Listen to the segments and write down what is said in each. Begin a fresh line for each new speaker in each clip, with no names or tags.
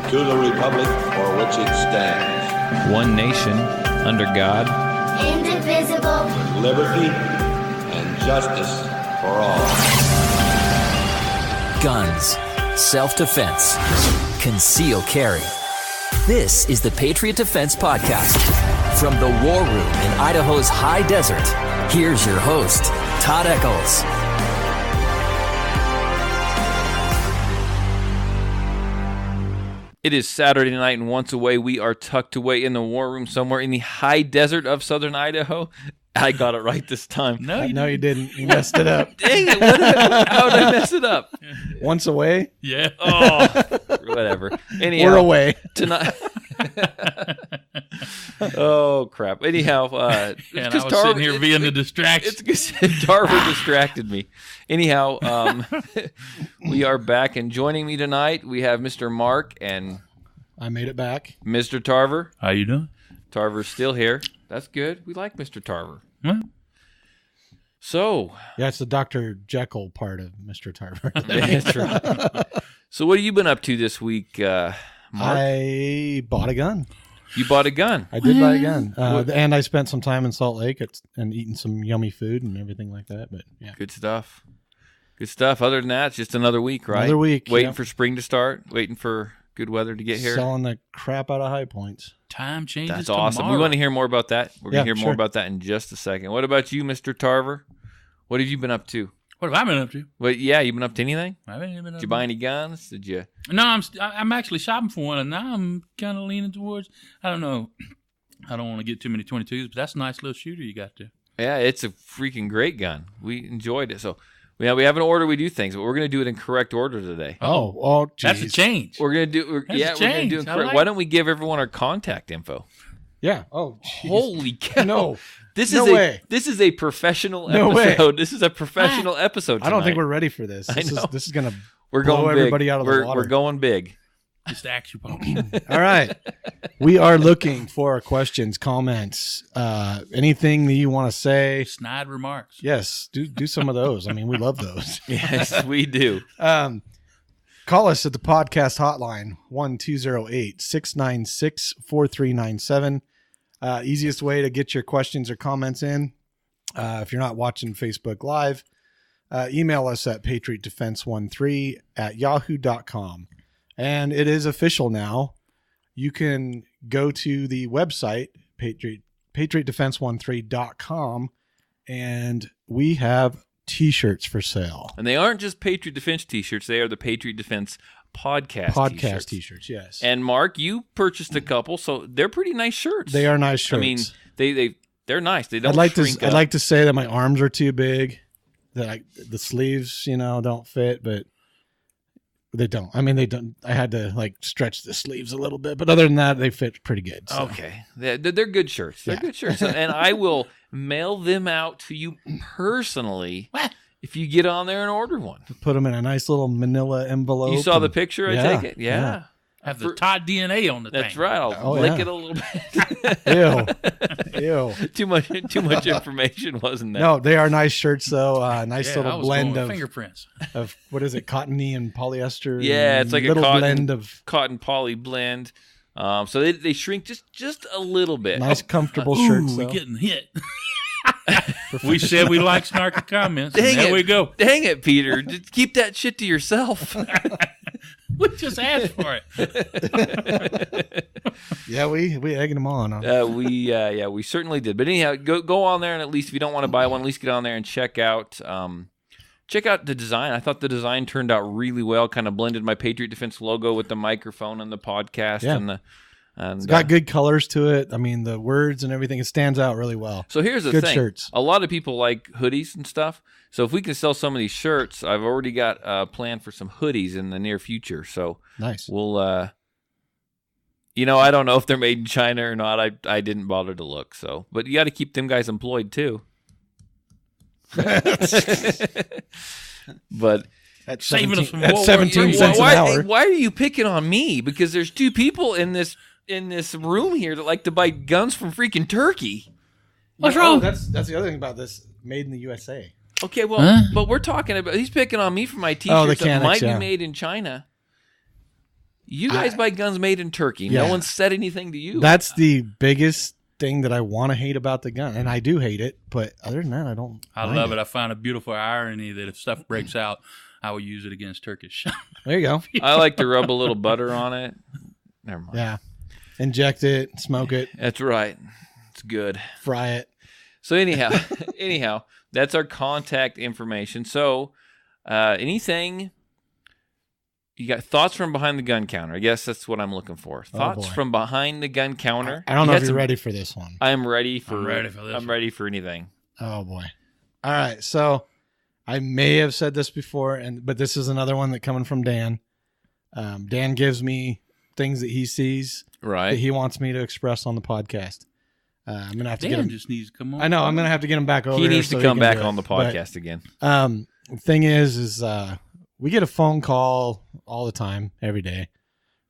to the republic for which it stands,
one nation, under God,
indivisible,
with liberty and justice for all.
Guns, self-defense, concealed carry. This is the Patriot Defense Podcast. From the war room in Idaho's high desert, here's your host, Todd Eccles.
It is Saturday night, and once away, we are tucked away in the war room somewhere in the high desert of southern Idaho. I got it right this time.
No, you didn't. You messed it up.
Dang it. How did I mess it up?
Once away?
Yeah. Oh, whatever. Anyhow,
we're away.
Tonight. Oh, crap. Anyhow.
And I was sitting here being the distraction.
It's because Tarver distracted me. Anyhow, we are back, and joining me tonight, we have Mr. Mark and
I made it back.
Mr. Tarver.
How you doing?
Tarver's still here. That's good. We like Mr. Tarver.
Huh?
So.
Yeah, it's the Dr. Jekyll part of Mr. Tarver.
That's right. So what have you been up to this week, Mark?
I bought a gun.
You bought a gun?
I did buy a gun. And I spent some time in Salt Lake and eating some yummy food and everything like that. But yeah.
Good stuff. Good stuff. Other than that, it's just another week, right?
Another week.
Waiting for spring to start. Waiting for good weather to get here.
Selling the crap out of High Points.
Time changes.
That's awesome.
Tomorrow.
We want to hear more about that. We're going to hear more
sure.
about that in just a second. What about you, Mr. Tarver? What have you been up to?
What have I been up to?
Well, yeah, you been up to anything?
I haven't been up
Did you buy any guns? Did you?
No, I'm actually shopping for one, and now I'm kind of leaning towards. I don't know. I don't want to get too many 22s, but that's a nice little shooter you got there.
Yeah, it's a freaking great gun. We enjoyed it. So we have an order we do things, but we're going to do it in correct order today.
Oh, geez.
That's a change.
We're going to do. We're going to do it correct.
Like
Why don't we give everyone our contact info?
Yeah. Oh, geez.
Holy cow!
No.
This
No
is
way.
This is a professional
No
episode.
way.
This is a professional episode tonight.
I don't think we're ready for this.
I know.
This is going to
We're
blow
going big.
everybody out of the water.
We're going big.
Just acupuncture.
All right. We are looking for questions, comments, anything that you want to say.
Snide remarks.
Yes, do some of those. I mean, we love those.
Yes, we do.
Call us at the podcast hotline, 1-208-696-4397. Easiest way to get your questions or comments in. If you're not watching Facebook Live, email us at patriotdefense13@yahoo.com. And it is official now. You can go to the website, patriotdefense13.com, and we have T-shirts for sale.
And they aren't just Patriot Defense T-shirts. They are the Patriot Defense podcast
T-shirts, yes.
And Mark, you purchased a couple, so they're pretty nice shirts.
They are nice shirts.
I mean, they're nice. They don't shrink up.
I'd like to say that my arms are too big, that the sleeves, don't fit, but they don't. I mean, they don't. I had to stretch the sleeves a little bit, but other than that, they fit pretty good. So.
Okay, they're good shirts. They're good shirts, and I will mail them out to you personally if you get on there and order one.
Put them in a nice little manila envelope.
You saw the picture, I take it? Yeah.
Have the Todd DNA on the thing.
That's right. I'll lick it a little bit.
Ew.
Too much information, wasn't there?
No, they are nice shirts though. Nice little blend of
fingerprints.
Of what is it, cottony and polyester?
Yeah, it's like
little
a
blend of
cotton poly blend. So they shrink just a little bit.
Nice, comfortable shirts.
We're getting hit. We said we like snarky comments. There we go.
Dang it, Peter. Just keep that shit to yourself.
We just asked for it.
Yeah, we egging them on.
We certainly did. But anyhow, go on there, and at least if you don't want to buy one, at least get on there and check out the design. I thought the design turned out really well. Kind of blended my Patriot Defense logo with the microphone and the podcast and it's
got good colors to it. I mean, the words and everything, it stands out really well.
So here's the
good
thing.
Shirts.
A lot of people like hoodies and stuff. So if we can sell some of these shirts, I've already got a plan for some hoodies in the near future. So
nice.
We'll, I don't know if they're made in China or not. I didn't bother to look. So, but you got to keep them guys employed too. But
at
saving
17,
us from
at
World
17
War
cents an hour.
Why are you picking on me? Because there's two people in this room here that like to buy guns from freaking Turkey.
What's wrong?
That's the other thing about this. Made in the USA.
Okay, well, but we're talking about. He's picking on me for my T-shirts that might be made in China. You guys buy guns made in Turkey.
Yeah.
No one said anything to you.
That's the biggest thing that I want to hate about the gun, and I do hate it. But other than that, I don't.
I
mind
love it. I find a beautiful irony that if stuff breaks out, I will use it against Turkish.
There you go.
I like to rub a little butter on it. Never mind.
Yeah, inject it, smoke it,
That's right. It's good.
fry it.
So anyhow, that's our contact information. So anything you got thoughts from behind the gun counter? I guess that's what I'm looking for. Thoughts
boy.
from behind the gun counter.
I don't know
You
if
got
you're
some-
ready for this one.
I'm ready for
this
I'm
one.
ready for anything.
Oh boy. All right. So I may have said this before, but this is another one that coming from Dan. Dan gives me things that he sees that
Right.
he wants me to express on the podcast. I'm gonna have to get
Dan
him.
just needs to come on.
I know I'm gonna have to get him back over.
He
here
needs
so
to come
can
back
do it.
on the
But,
podcast again.
thing is we get a phone call all the time, every day,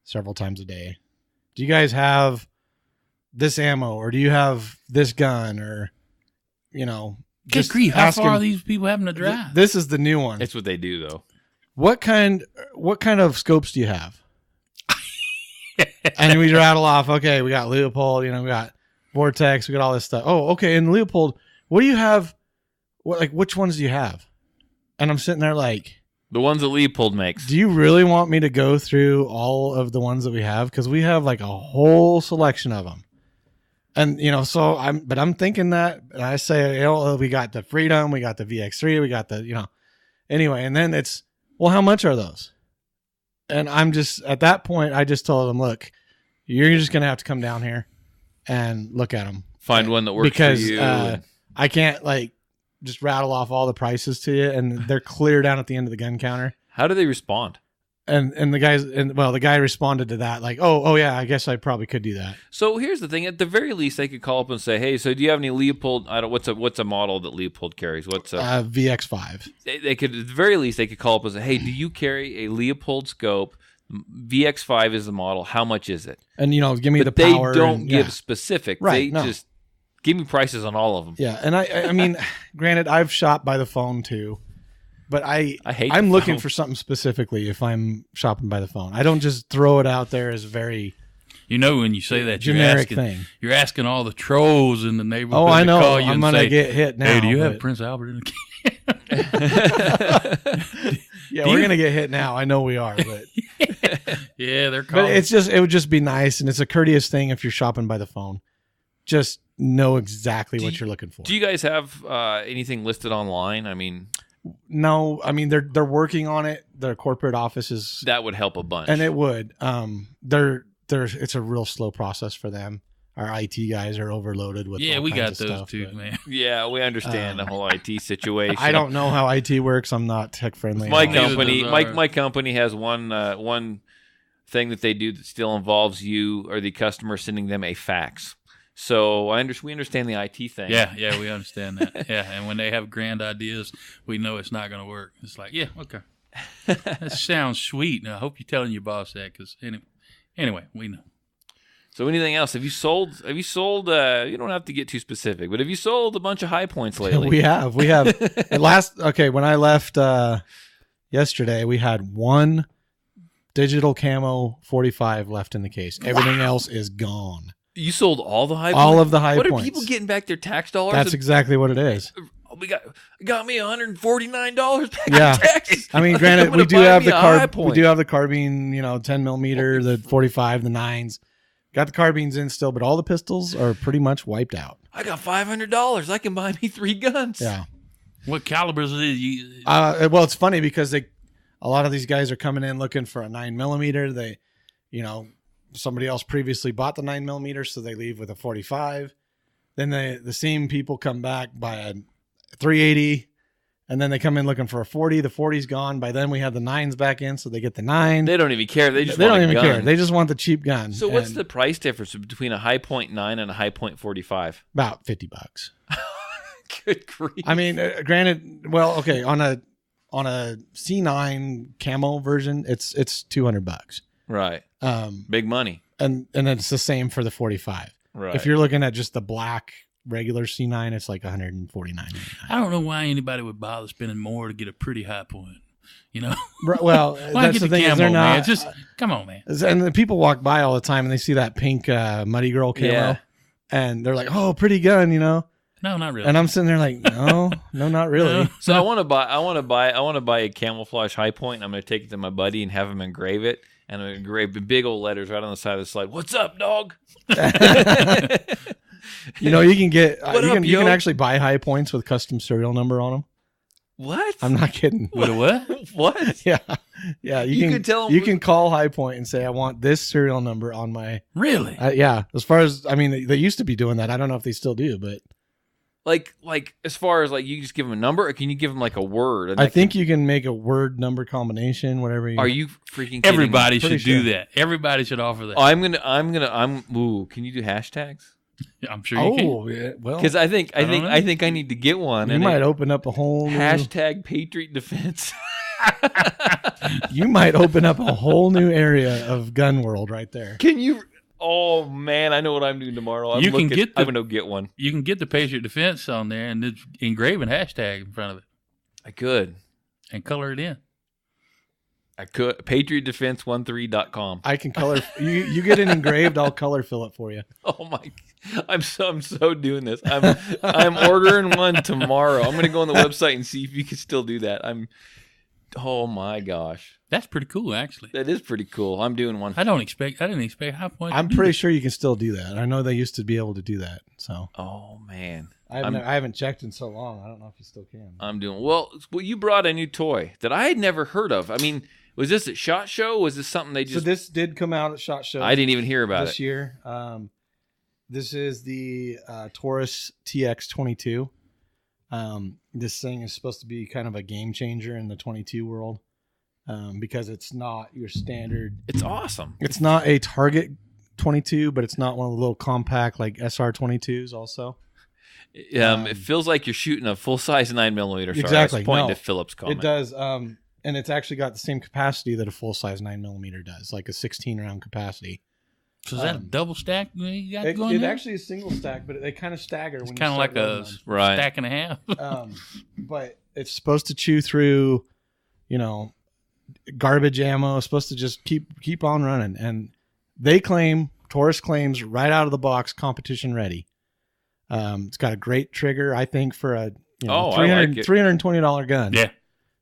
several times a day. Do you guys have this ammo, or do you have this gun, or
Good
just
grief, how
asking-
far are these people having to drive?
This is the new one.
It's what they do though.
What kind of scopes do you have? And we rattle off. Okay, we got Leopold. We got Vortex. We got all this stuff. Oh, okay. And Leopold, what do you have? Which ones do you have? And I'm sitting there like,
The ones that Leopold makes.
do you really want me to go through all of the ones that we have? Because we have like a whole selection of them. And so I'm thinking that, and I say, we got the Freedom, we got the VX3, we got the, anyway. And then it's, well, how much are those? And I'm just, at that point, I just told them, look, you're just going to have to come down here and look at them.
Find one that works
Because
for you.
I can't just rattle off all the prices to you, and they're clear down at the end of the gun counter.
How do they respond?
And the guy responded to that like, oh yeah, I guess I probably could do that.
So here's the thing: at the very least, they could call up and say, "Hey, so do you have any Leopold? What's a model that Leopold carries? What's a
VX5.
They could at the very least they could call up and say, "Hey, do you carry a Leopold scope? VX5 is the model. How much is it?"
And give me
But
the power.
they don't
and-
give
yeah.
specific.
Right,
They
no.
just give me prices on all of them.
Yeah, and I mean, granted, I've shot by the phone too, but
I hate
I'm
the
looking
phone.
for something specifically if I'm shopping by the phone. I don't just throw it out there as very
When you say that,
generic thing.
You're asking all the trolls in the neighborhood
Oh, I
to
know.
call you
I'm
and
gonna
say,
get hit now.
hey, do you have
but-
Prince Albert in the
Yeah,
do
we're
you-
gonna get hit now. I know we are, but
Yeah, they're calling.
but it would just be nice, and it's a courteous thing if you're shopping by the phone. Just know exactly what you're looking for.
Do you guys have anything listed online? I mean,
No, I mean they're working on it. Their corporate office is,
that would help a bunch.
and it would. It's a real slow process for them. Our IT guys are overloaded with.
yeah,
all
we got
kinds of
those
stuff,
too,
but
man.
Yeah, we understand the whole IT situation.
I don't know how IT works. I'm not tech friendly.
My
at all.
company,
does
my
ours.
my company has one thing that they do that still involves you or the customer sending them a fax. So we understand the IT thing.
Yeah, we understand that. Yeah, and when they have grand ideas, we know it's not going to work. It's like, yeah, okay. That sounds sweet. And I hope you're telling your boss that because anyway, we know.
So anything else? Have you sold? You don't have to get too specific, but have you sold a bunch of high points lately?
We have. When I left yesterday, we had one digital camo 45 left in the case. Everything else is gone.
You sold all the high
All
points?
of the high
What
points.
are people getting back their tax dollars?
That's exactly what it is.
We got me $149 back
Yeah.
in taxes.
I mean,
I'm
granted,
gonna
we do
buy
have
me
the
a high
we
point.
do have the carbine, 10 millimeter, the 45, the 9s. Got the carbines in still, but all the pistols are pretty much wiped out.
I got $500. I can buy me 3 guns.
Yeah.
What calibers is it?
Well, it's funny because a lot of these guys are coming in looking for a 9 millimeter. They, somebody else previously bought the 9 millimeter, so they leave with a 45. Then the same people come back by a 380, and then they come in looking for a 40. The 40's gone. By then we have the 9s back in, so they get the 9.
They don't even care. They just
They
want
don't
a
even
gun.
care. They just want the cheap gun.
So what's
And
the price difference between a high point 9 and a high point 45?
about $50?
Good grief.
I mean, granted, well, okay, on a C9 camo version, it's $200.
Right. Big money.
And it's the same for the 45.
Right.
If you're looking at just the black regular C9, it's like $149.
I don't know why anybody would bother spending more to get a pretty high point.
Well,
Why
that's
get
the thing
camo,
is they're
man?
not.
Just come on, man.
And the people walk by all the time and they see that pink Muddy Girl camo,
Yeah.
and they're like, "Oh, pretty gun,"
No, not really.
And I'm sitting there like, "No, not really."
So I want to buy a camouflage high point. And I'm going to take it to my buddy and have him engrave it. And I'm going to engrave the big old letters right on the side of the slide. What's up, dog?
You can get
What
you
up,
can
yo?
actually buy high points with custom serial number on them.
What?
I'm not kidding.
With a what?
What?
Yeah.
You can tell 'em-
You can call High Point and say, "I want this serial number on my."
Really?
Yeah. As far as they used to be doing that. I don't know if they still do, but
Like as far as like you just give them a number, or can you give them like a word? And
I
that
think you can make a word number combination, whatever.
Are you freaking kidding
Everybody
me?
should
Pretty
do
sure.
that. Everybody should offer that.
Ooh, can you do hashtags?
I'm sure you can.
Oh, yeah, well,
Because I think
don't know.
I need to get one.
you
and
might open up a whole new,
hashtag Patriot Defense.
you might open up a whole new area of gun world right there.
Can you? Oh man, I know what I'm doing tomorrow. I'm
You can get the-
I'm gonna get one.
You can get the Patriot Defense on there and just engrave a hashtag in front of it
I could.
and color it in.
I could. PatriotDefense13.com.
I can color. You get it engraved. I'll color fill it for you.
Oh my! I'm so doing this. I'm ordering one tomorrow. I'm gonna go on the website and see if you can still do that. Oh my gosh,
That's pretty cool, actually.
that is pretty cool. I'm doing one.
I didn't expect High Point.
I'm pretty sure you can still do that. I know they used to be able to do that. So
Oh man,
I haven't checked in so long. I don't know if you still can.
I'm doing well. You brought a new toy that I had never heard of. I mean, was this at SHOT Show? Was this something they
So
just?
this did come out at SHOT Show.
I didn't even hear about
this
it.
year. This is the Taurus TX22. This thing is supposed to be kind of a game changer in the 22 world because it's not your standard.
It's awesome.
It's not a Target 22, but it's not one of the little compact like SR 22s. Also,
It feels like you're shooting a full size 9mm. Sorry,
Exactly.
I was pointing
No,
to Philip's comment.
it does. And it's actually got the same capacity that a full size 9mm does, like a 16 round capacity.
So is that a double stack you got
It
going there?
actually is single stack, but they kind of stagger. When
It's
you
kind of
start
like a
loading them.
Right.
stack and a half.
But it's supposed to chew through, garbage ammo. It's supposed to just keep on running. And Taurus claims right out of the box, competition ready. It's got a great trigger, I think, for a
I like it.
$320 gun.
Yeah.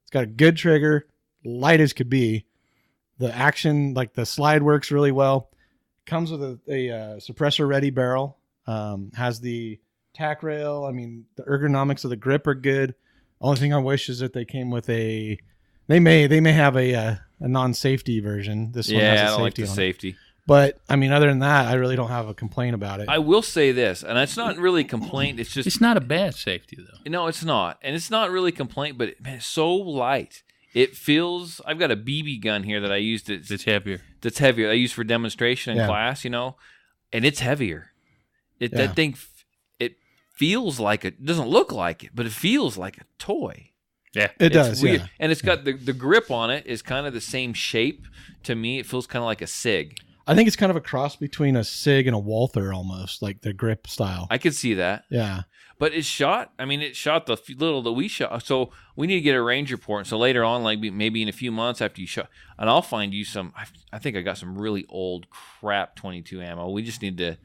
It's got a good trigger, light as could be. The action, like the slide, works really well. Comes with a suppressor ready barrel. Has the tack rail. I mean, the ergonomics of the grip are good. Only thing I wish is that they came with a. They may have a non-safety version. This one has a
I don't like
safety
the
on it.
safety.
But I mean, other than that, I really don't have a complaint about it.
I will say this, and it's not really a complaint. It's just
It's not a bad safety, though.
no, it's not, and it's not really a complaint. But man, it's so light. It feels. I've got a BB gun here that I used.
It's heavier.
That's heavier. I used for demonstration in
Yeah.
class, and it's heavier.
Yeah.
That thing, it feels like it doesn't look like it, but it feels like a toy.
Yeah.
It does,
It's weird.
yeah.
And it's got the grip on it is kind of the same shape. To me, it feels kind of like a SIG.
I think it's kind of a cross between a SIG and a Walther almost, like the grip style.
I could see that.
Yeah.
But it shot the little that we shot. So we need to get a range report. So later on, like maybe in a few months after you shot, and I'll find you some. I think I got some really old crap 22 ammo. We just need to.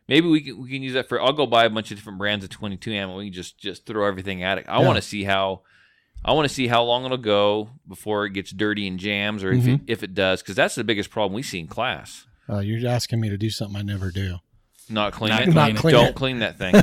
Maybe we can use that for. I'll go buy a bunch of different brands of 22 ammo. We can just throw everything at it. I want to see how long it'll go before it gets dirty and jams, or if it does, because that's the biggest problem we see in class.
You're asking me to do something I never do.
Not clean
Not
it.
clean it.
Don't clean that thing.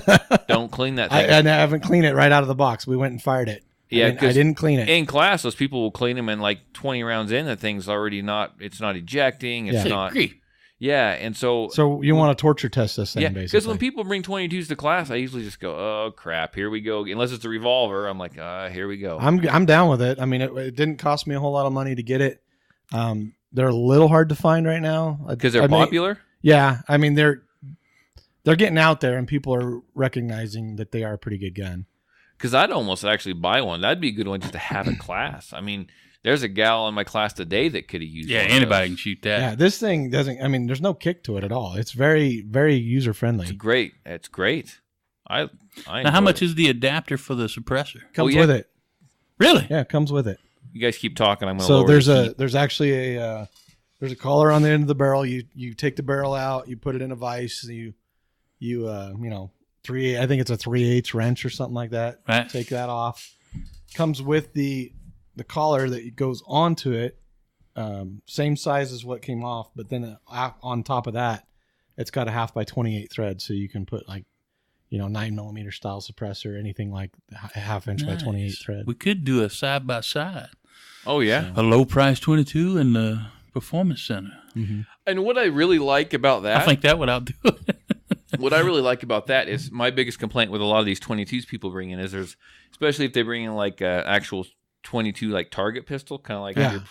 Don't clean that thing.
I haven't cleaned it right out of the box. We went and fired it.
Yeah,
I didn't clean it.
In class, those people will clean them, and like 20 rounds in, the thing's already it's not ejecting. It's
Yeah.
not.
Agree.
Yeah, and so
So you want to torture test this thing,
yeah,
basically.
because when people bring 22s to class, I usually just go, "Oh crap, here we go." Unless it's a revolver, I'm like, "Here we go."
I'm down with it. I mean, it didn't cost me a whole lot of money to get it. They're a little hard to find right now
Because they're popular.
Yeah, I mean they're getting out there, and people are recognizing that they are a pretty good gun.
Because I'd almost actually buy one. That'd be a good one just to have in class. I mean, there's a gal in my class today that could have used.
Yeah,
one of
anybody
those.
can shoot that.
Yeah, this thing doesn't. I mean, there's no kick to it at all. It's very, very user friendly.
It's great. It's great. I
Now, how
enjoy
much
it.
is the adapter for the suppressor?
Comes
yeah.
with it.
Really?
Yeah, it comes with it.
You guys keep talking. I'm going to
So
lower
there's actually a collar on the end of the barrel. You take the barrel out, you put it in a vise, you know, I think it's a 3/8 wrench or something like that.
Right.
Take that off. Comes with the collar that goes onto it, same size as what came off, but then on top of that, it's got a 1/2 by 28 thread, so you can put like, you know, 9mm style suppressor, anything like a 1/2 inch by 28 thread.
We could do a side by side.
Oh yeah,
A low price 22 and the Performance Center.
and what I really like about that,
I think that would outdo it.
what I really like about that is my biggest complaint with a lot of these 22s people bring in is especially if they bring in like a actual 22 like target pistol, kind of like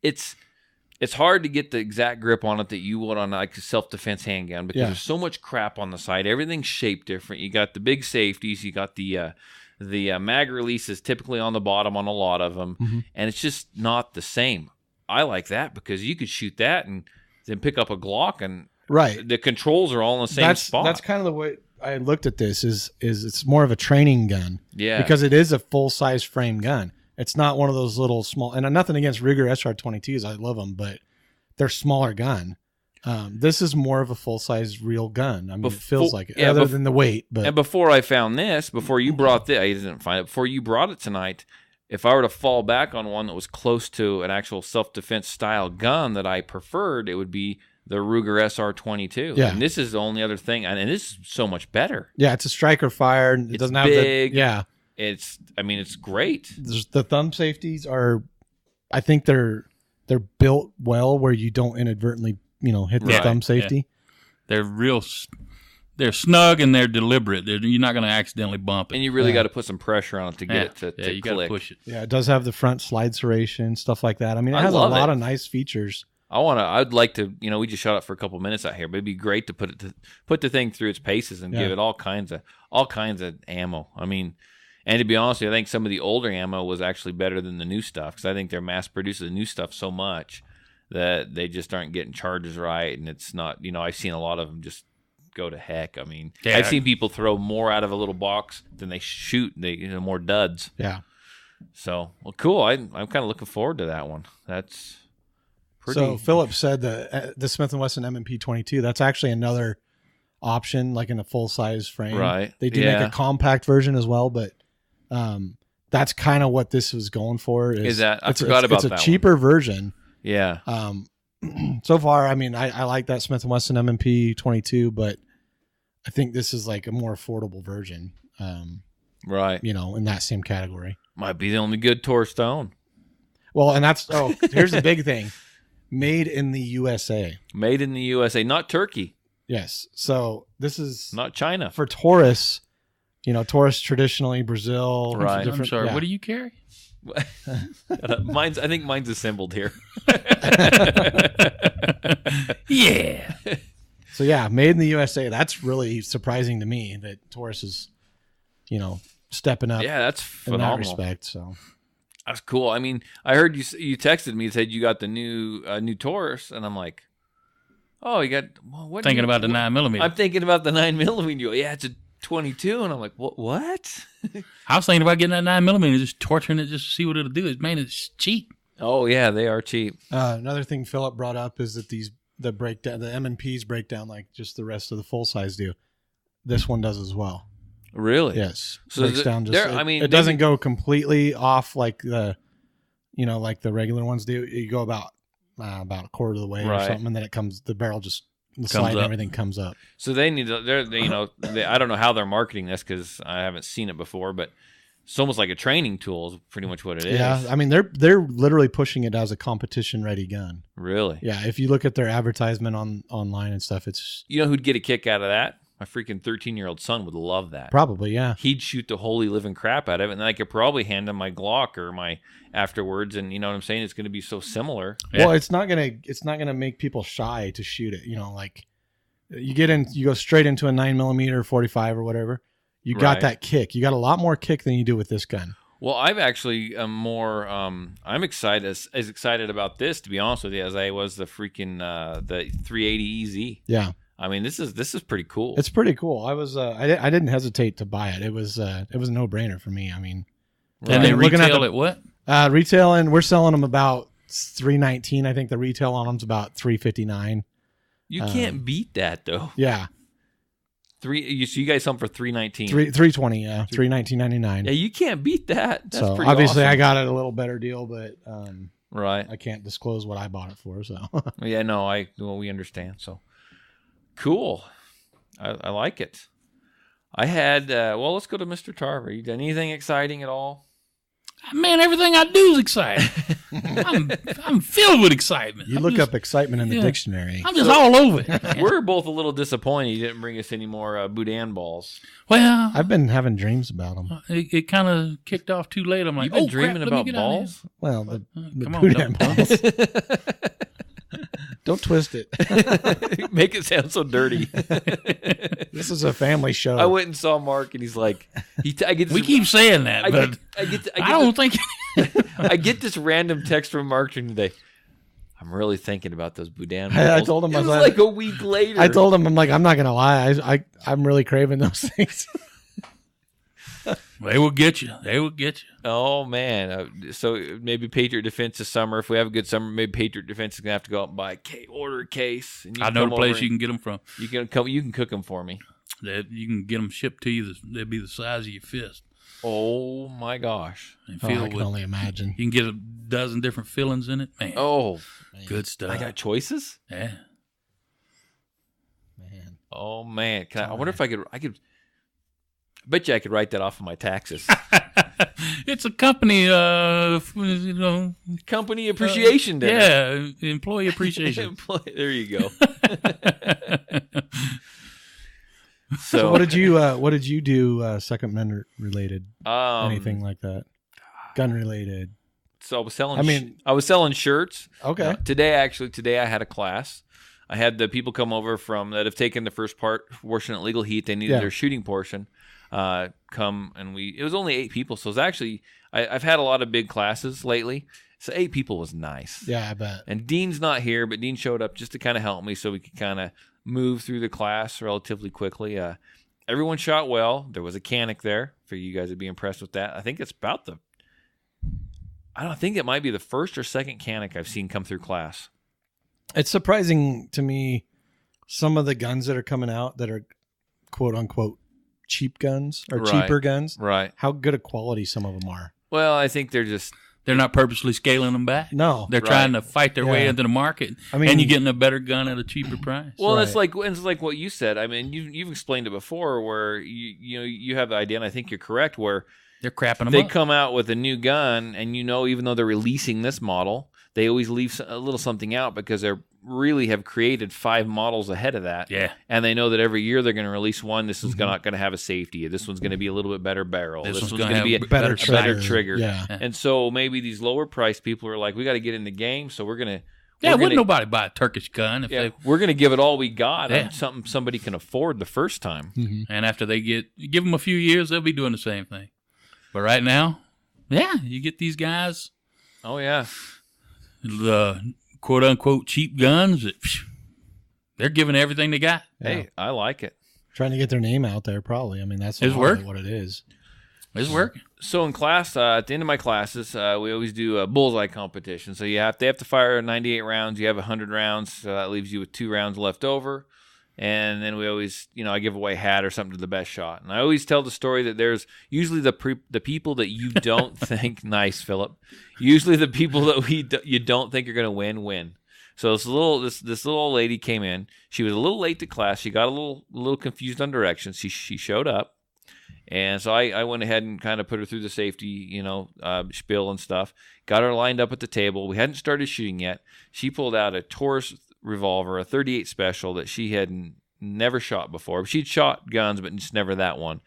it's hard to get the exact grip on it that you would on like a self-defense handgun because there's so much crap on the side. Everything's shaped different. You got the big safeties, you got the mag releases typically on the bottom on a lot of them, and it's just not the same. I like that because you could shoot that and then pick up a Glock and the controls are all in the same spot.
That's kind of the way I looked at this is it's more of a training gun.
Yeah.
Because it is a full-size frame gun. It's not one of those little small, and nothing against Ruger SR22s. I love them, but they're smaller gun. This is more of a full-size real gun. I mean, it feels like it, other than the weight. But
and before I found this, before you brought this, I didn't find it. Before you brought it tonight, if I were to fall back on one that was close to an actual self-defense style gun that I preferred, it would be the Ruger SR22.
Yeah.
And this is the only other thing, and this is so much better.
yeah, it's a striker fire. It doesn't have
big.
It's
It's great.
the thumb safeties are, I think they're built well where you don't inadvertently, you know, hit the thumb safety.
They're they're snug and they're deliberate. You're not going to accidentally bump it.
And you really got to put some pressure on it to get it to
you got to
click.
push it.
Yeah, it does have the front slide serration, stuff like that. I mean, it has a lot of nice features.
I'd like to, you know, we just shot it for a couple minutes out here, but it'd be great to put the thing through its paces and give it all kinds of ammo. I mean, and to be honest with you, I think some of the older ammo was actually better than the new stuff because I think they're mass producing the new stuff so much that they just aren't getting charges right, and it's not, you know, I've seen a lot of them just go to heck. I mean, I've seen people throw more out of a little box than they shoot. More duds.
Yeah.
So, well, cool. I'm kind of looking forward to that one. That's pretty.
So Philip said the Smith & Wesson M&P 22. That's actually another option, like in a full size frame.
Right.
They do make a compact version as well, but that's kind of what this was going for.
Is that I forgot about that?
It's a cheaper version.
Yeah.
So far, I mean, I like that Smith & Wesson M&P 22, but I think this is like a more affordable version.
Right.
You know, in that same category.
Might be the only good Taurus stone.
Well, and here's the big thing. Made in the USA.
Made in the USA, not Turkey.
Yes. So this is
not China.
For Taurus, you know, Taurus traditionally Brazil.
Right. I'm sorry. Yeah. What do you carry?
I think mine's assembled here.
Yeah.
So yeah, made in the USA. That's really surprising to me that Taurus is, you know, stepping up.
Yeah, that's phenomenal.
In that respect. So
that's cool. I mean, I heard you texted me and said you got the new Taurus, and I'm like, oh, you got what?
Thinking about the 9mm.
I'm thinking about the 9mm. Yeah, it's a 22, and I'm like, what?
I was thinking about getting that 9mm, just torturing it just to see what it'll do. It's cheap.
Oh yeah, they are cheap.
Another thing Philip brought up is that the M&Ps break down like just the rest of the full size do. This one does as well.
Really?
Yes. So breaks down just. It
doesn't
go completely off like the regular ones do. You go about a quarter of the way or something, and then the barrel just. The slide and everything comes up.
So they need to. I don't know how they're marketing this because I haven't seen it before, but it's almost like a training tool. Is pretty much what it is.
Yeah, I mean they're literally pushing it as a competition ready gun.
Really?
Yeah. If you look at their advertisement online and stuff, it's
who'd get a kick out of that. My freaking 13-year-old son would love that.
Probably, yeah.
He'd shoot the holy living crap out of it, and then I could probably hand him my Glock or my afterwards, and you know what I'm saying? It's going to be so similar.
Well, it's not gonna make people shy to shoot it. You know, like you go straight into a 9mm 45 or whatever. You got that kick. You got a lot more kick than you do with this gun.
Well, I've actually more. I'm excited as excited about this, to be honest with you, as I was the freaking the 380 EZ.
Yeah.
I mean, this is pretty cool.
It's pretty cool. I was I didn't hesitate to buy it. It was a no-brainer for me. I mean,
and they retail at what?
Retailing, we're selling them about $319. I think the retail on them's about $359.
You can't beat that though.
Yeah,
So you guys sell them for $319.
$320. Yeah, $319.99.
Yeah, you can't beat that. That's
so
pretty
obviously
awesome.
I got it a little better deal, but
Right.
I can't disclose what I bought it for. So
Yeah, no, we understand. So cool. I like it. I had let's go to Mr. Tarver. You done anything exciting at all?
Man, everything I do is exciting. I'm filled with excitement.
you look up excitement in the dictionary.
I'm just all over it.
We're both a little disappointed you didn't bring us any more Boudin balls.
Well,
I've been having dreams about them.
it kind of kicked off too late. I'm like,
You've been
oh,
dreaming
crap, let me
about
get out of
balls?
Well, the
come on,
Boudin
don't-
balls. Don't twist it.
Make it sound so dirty.
This is a family show.
I went and saw Mark, and he's like, I get this,
We keep saying that,
I
but
get
I don't think.
I get this random text from Mark today. I'm really thinking about those Boudin balls.
I told him
it
I
was
was
like a week later.
I told him, I'm like, I'm not gonna lie. I'm really craving those things.
They will get you. They will get you.
Oh man! So maybe Patriot Defense this summer. If we have a good summer, maybe Patriot Defense is gonna have to go out and buy order a case. And you
I
can
know
come
the place
over
you can get them from.
You can come. You can cook them for me.
That you can get them shipped to you. They'll be the size of your fist.
Oh my gosh!
And
I
filled
can
with.
only imagine.
You can get a dozen different fillings in it. Man,
Oh,
good stuff.
I got choices.
Yeah.
Man.
Oh man! I wonder if I could. I bet you I could write that off of my taxes.
It's a company,
Company appreciation dinner.
yeah, employee appreciation.
There you go.
So what did you do? Second Amendment related? Anything like that? Gun related?
So I was selling.
I
was selling shirts.
Okay.
Today I had a class. I had the people come over that have taken the first portion at Legal Heat. They needed their shooting portion. Come and it was only 8 people, so it was actually I've had a lot of big classes lately, so 8 people was nice.
Yeah, I bet.
And Dean's not here, but Dean showed up just to kind of help me so we could kind of move through the class relatively quickly. Everyone shot well. There was a canic there for you guys to be impressed with that. I think it's about I don't think it might be the first or second canic I've seen come through class.
It's surprising to me some of the guns that are coming out that are quote unquote cheap guns or cheaper guns.
Right.
How good a quality some of them are.
Well, I think they're
not purposely scaling them back.
No.
They're trying to fight their way into the market.
I mean,
and you're getting a better gun at a cheaper price.
Well,
Right.
it's like what you said. I mean, you've explained it before, where you have the idea, and I think you're correct. Where
they're crapping them
they
up.
come out with a new gun, and even though they're releasing this model, they always leave a little something out because they really have created 5 models ahead of that.
Yeah.
And they know that every year they're going to release one. This is not going to have a safety. This one's going to be a little bit better barrel. This one's going to be a better trigger.
Yeah.
And so maybe these lower priced people are like, we got to get in the game, so we're going to.
Yeah, wouldn't nobody buy a Turkish gun if they?
We're going to give it all we got on something somebody can afford the first time.
Mm-hmm.
And after they give them a few years, they'll be doing the same thing. But right now, you get these guys.
Oh yeah,
the quote unquote cheap guns. They're giving everything they got.
Hey, I like it.
Trying to get their name out there, probably. I mean, that's
It's work.
what it is.
It's working.
So in class, at the end of my classes, we always do a bullseye competition. So they have to fire 98 rounds. You have 100 rounds, so that leaves you with 2 rounds left over. And then we always, I give away a hat or something to the best shot. And I always tell the story that there's usually the people that you don't think, nice, Philip. Usually the people that you don't think are going to win. So this little old lady came in. She was a little late to class. She got a little confused on directions. She showed up. And so I went ahead and kind of put her through the safety, spiel and stuff. Got her lined up at the table. We hadn't started shooting yet. She pulled out a Taurus revolver, a 38 special that she had never shot before. She'd shot guns, but just never that one.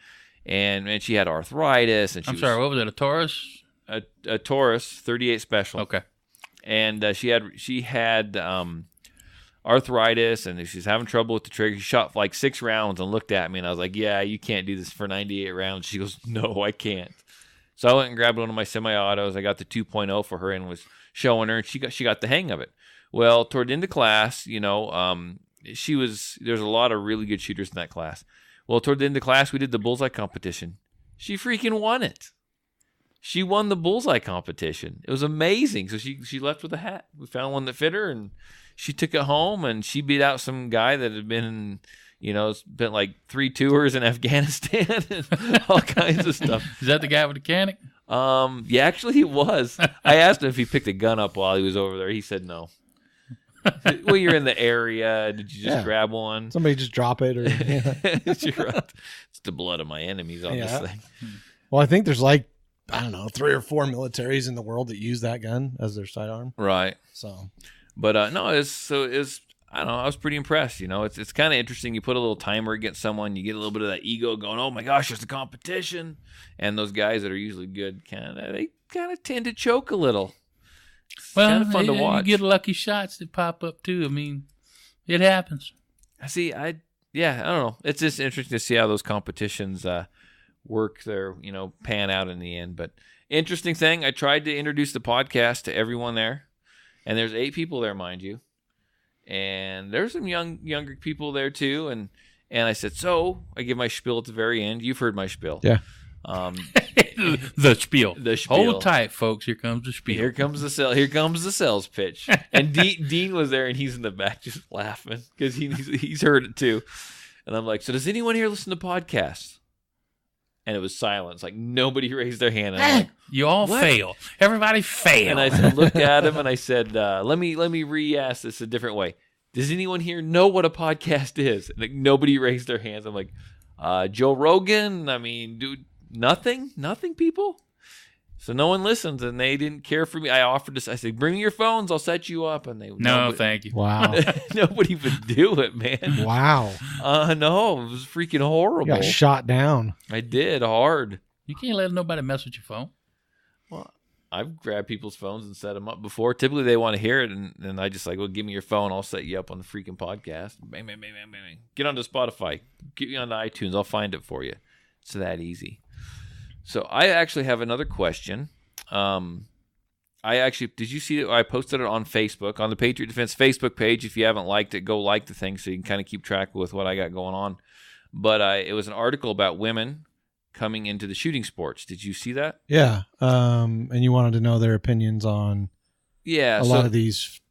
And she had arthritis. And
I'm sorry, what was it? A Taurus?
A Taurus 38 special.
Okay.
And she had arthritis, and she's having trouble with the trigger. She shot like 6 rounds and looked at me, and I was like, "Yeah, you can't do this for 98 rounds." She goes, "No, I can't." So I went and grabbed one of my semi-autos. I got the 2.0 for her and was showing her, and she got the hang of it. Well, toward the end of class, there's a lot of really good shooters in that class. Well, toward the end of class, we did the bullseye competition. She freaking won it. she won the bullseye competition. It was amazing. So she left with a hat. We found one that fit her, and she took it home, and she beat out some guy that had been, spent like 3 tours in Afghanistan and all kinds of stuff.
Is that the guy with the canic?
Yeah, actually he was. I asked him if he picked a gun up while he was over there. He said no. Well, you're in the area. Did you just grab one?
Somebody just drop it, or
It's the blood of my enemies on this thing.
Well, I think there's like, I don't know, 3 or 4 militaries in the world that use that gun as their sidearm.
Right.
So,
but no, I don't know. I was pretty impressed. It's kind of interesting. You put a little timer against someone, you get a little bit of that ego going, oh my gosh, it's a competition. And those guys that are usually good, they kind of tend to choke a little. It's kind of fun to watch.
You get lucky shots that pop up too. I mean, it happens.
I don't know. It's just interesting to see how those competitions work there, pan out in the end. But interesting thing, I tried to introduce the podcast to everyone there, and there's 8 people there, mind you, and there's some younger people there too. And I said, so I give my spiel at the very end. You've heard my spiel,
yeah.
The spiel.
The spiel.
Hold tight, folks. Here comes the spiel.
Here comes the sales pitch. And Dean was there, and he's in the back just laughing because he's heard it too. And I'm like, so does anyone here listen to podcasts? And it was silence. Like nobody raised their hand. And I'm like,
you all fail. Everybody fail.
And I said, looked at him, and I said, let me re-ask this a different way. Does anyone here know what a podcast is? And like, nobody raised their hands. I'm like, Joe Rogan. I mean, dude. Nothing, people. So no one listens, and they didn't care for me. I offered this. I said, "Bring your phones. I'll set you up." And
thank you.
Wow.
Nobody would do it, man.
Wow.
No, it was freaking horrible.
You got shot down.
I did hard.
You can't let nobody mess with your phone.
Well, I've grabbed people's phones and set them up before. Typically, they want to hear it, and I just like, well, give me your phone. I'll set you up on the freaking podcast. Bang, bang, bang, bang, bang. Get onto Spotify. Get you onto iTunes. I'll find it for you. It's that easy. So I actually have another question. Did you see it? I posted it on Facebook, on the Patriot Defense Facebook page. If you haven't liked it, go like the thing so you can kind of keep track with what I got going on. But it was an article about women coming into the shooting sports. Did you see that?
Yeah. And you wanted to know their opinions on a lot of these,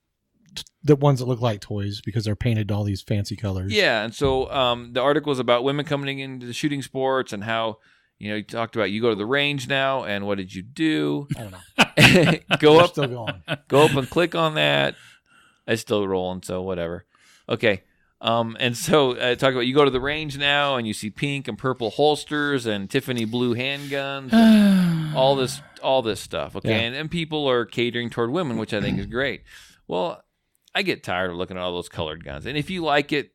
the ones that look like toys because they're painted all these fancy colors.
Yeah. And so the article is about women coming into the shooting sports and how, you talked about you go to the range now, and what did you do?
I don't know. Still going.
Go up and click on that. It's still rolling, so whatever. Okay. And so talk about you go to the range now, and you see pink and purple holsters and Tiffany blue handguns, and all this stuff. Okay,
Yeah.
and people are catering toward women, which I think is great. Well, I get tired of looking at all those colored guns, and if you like it,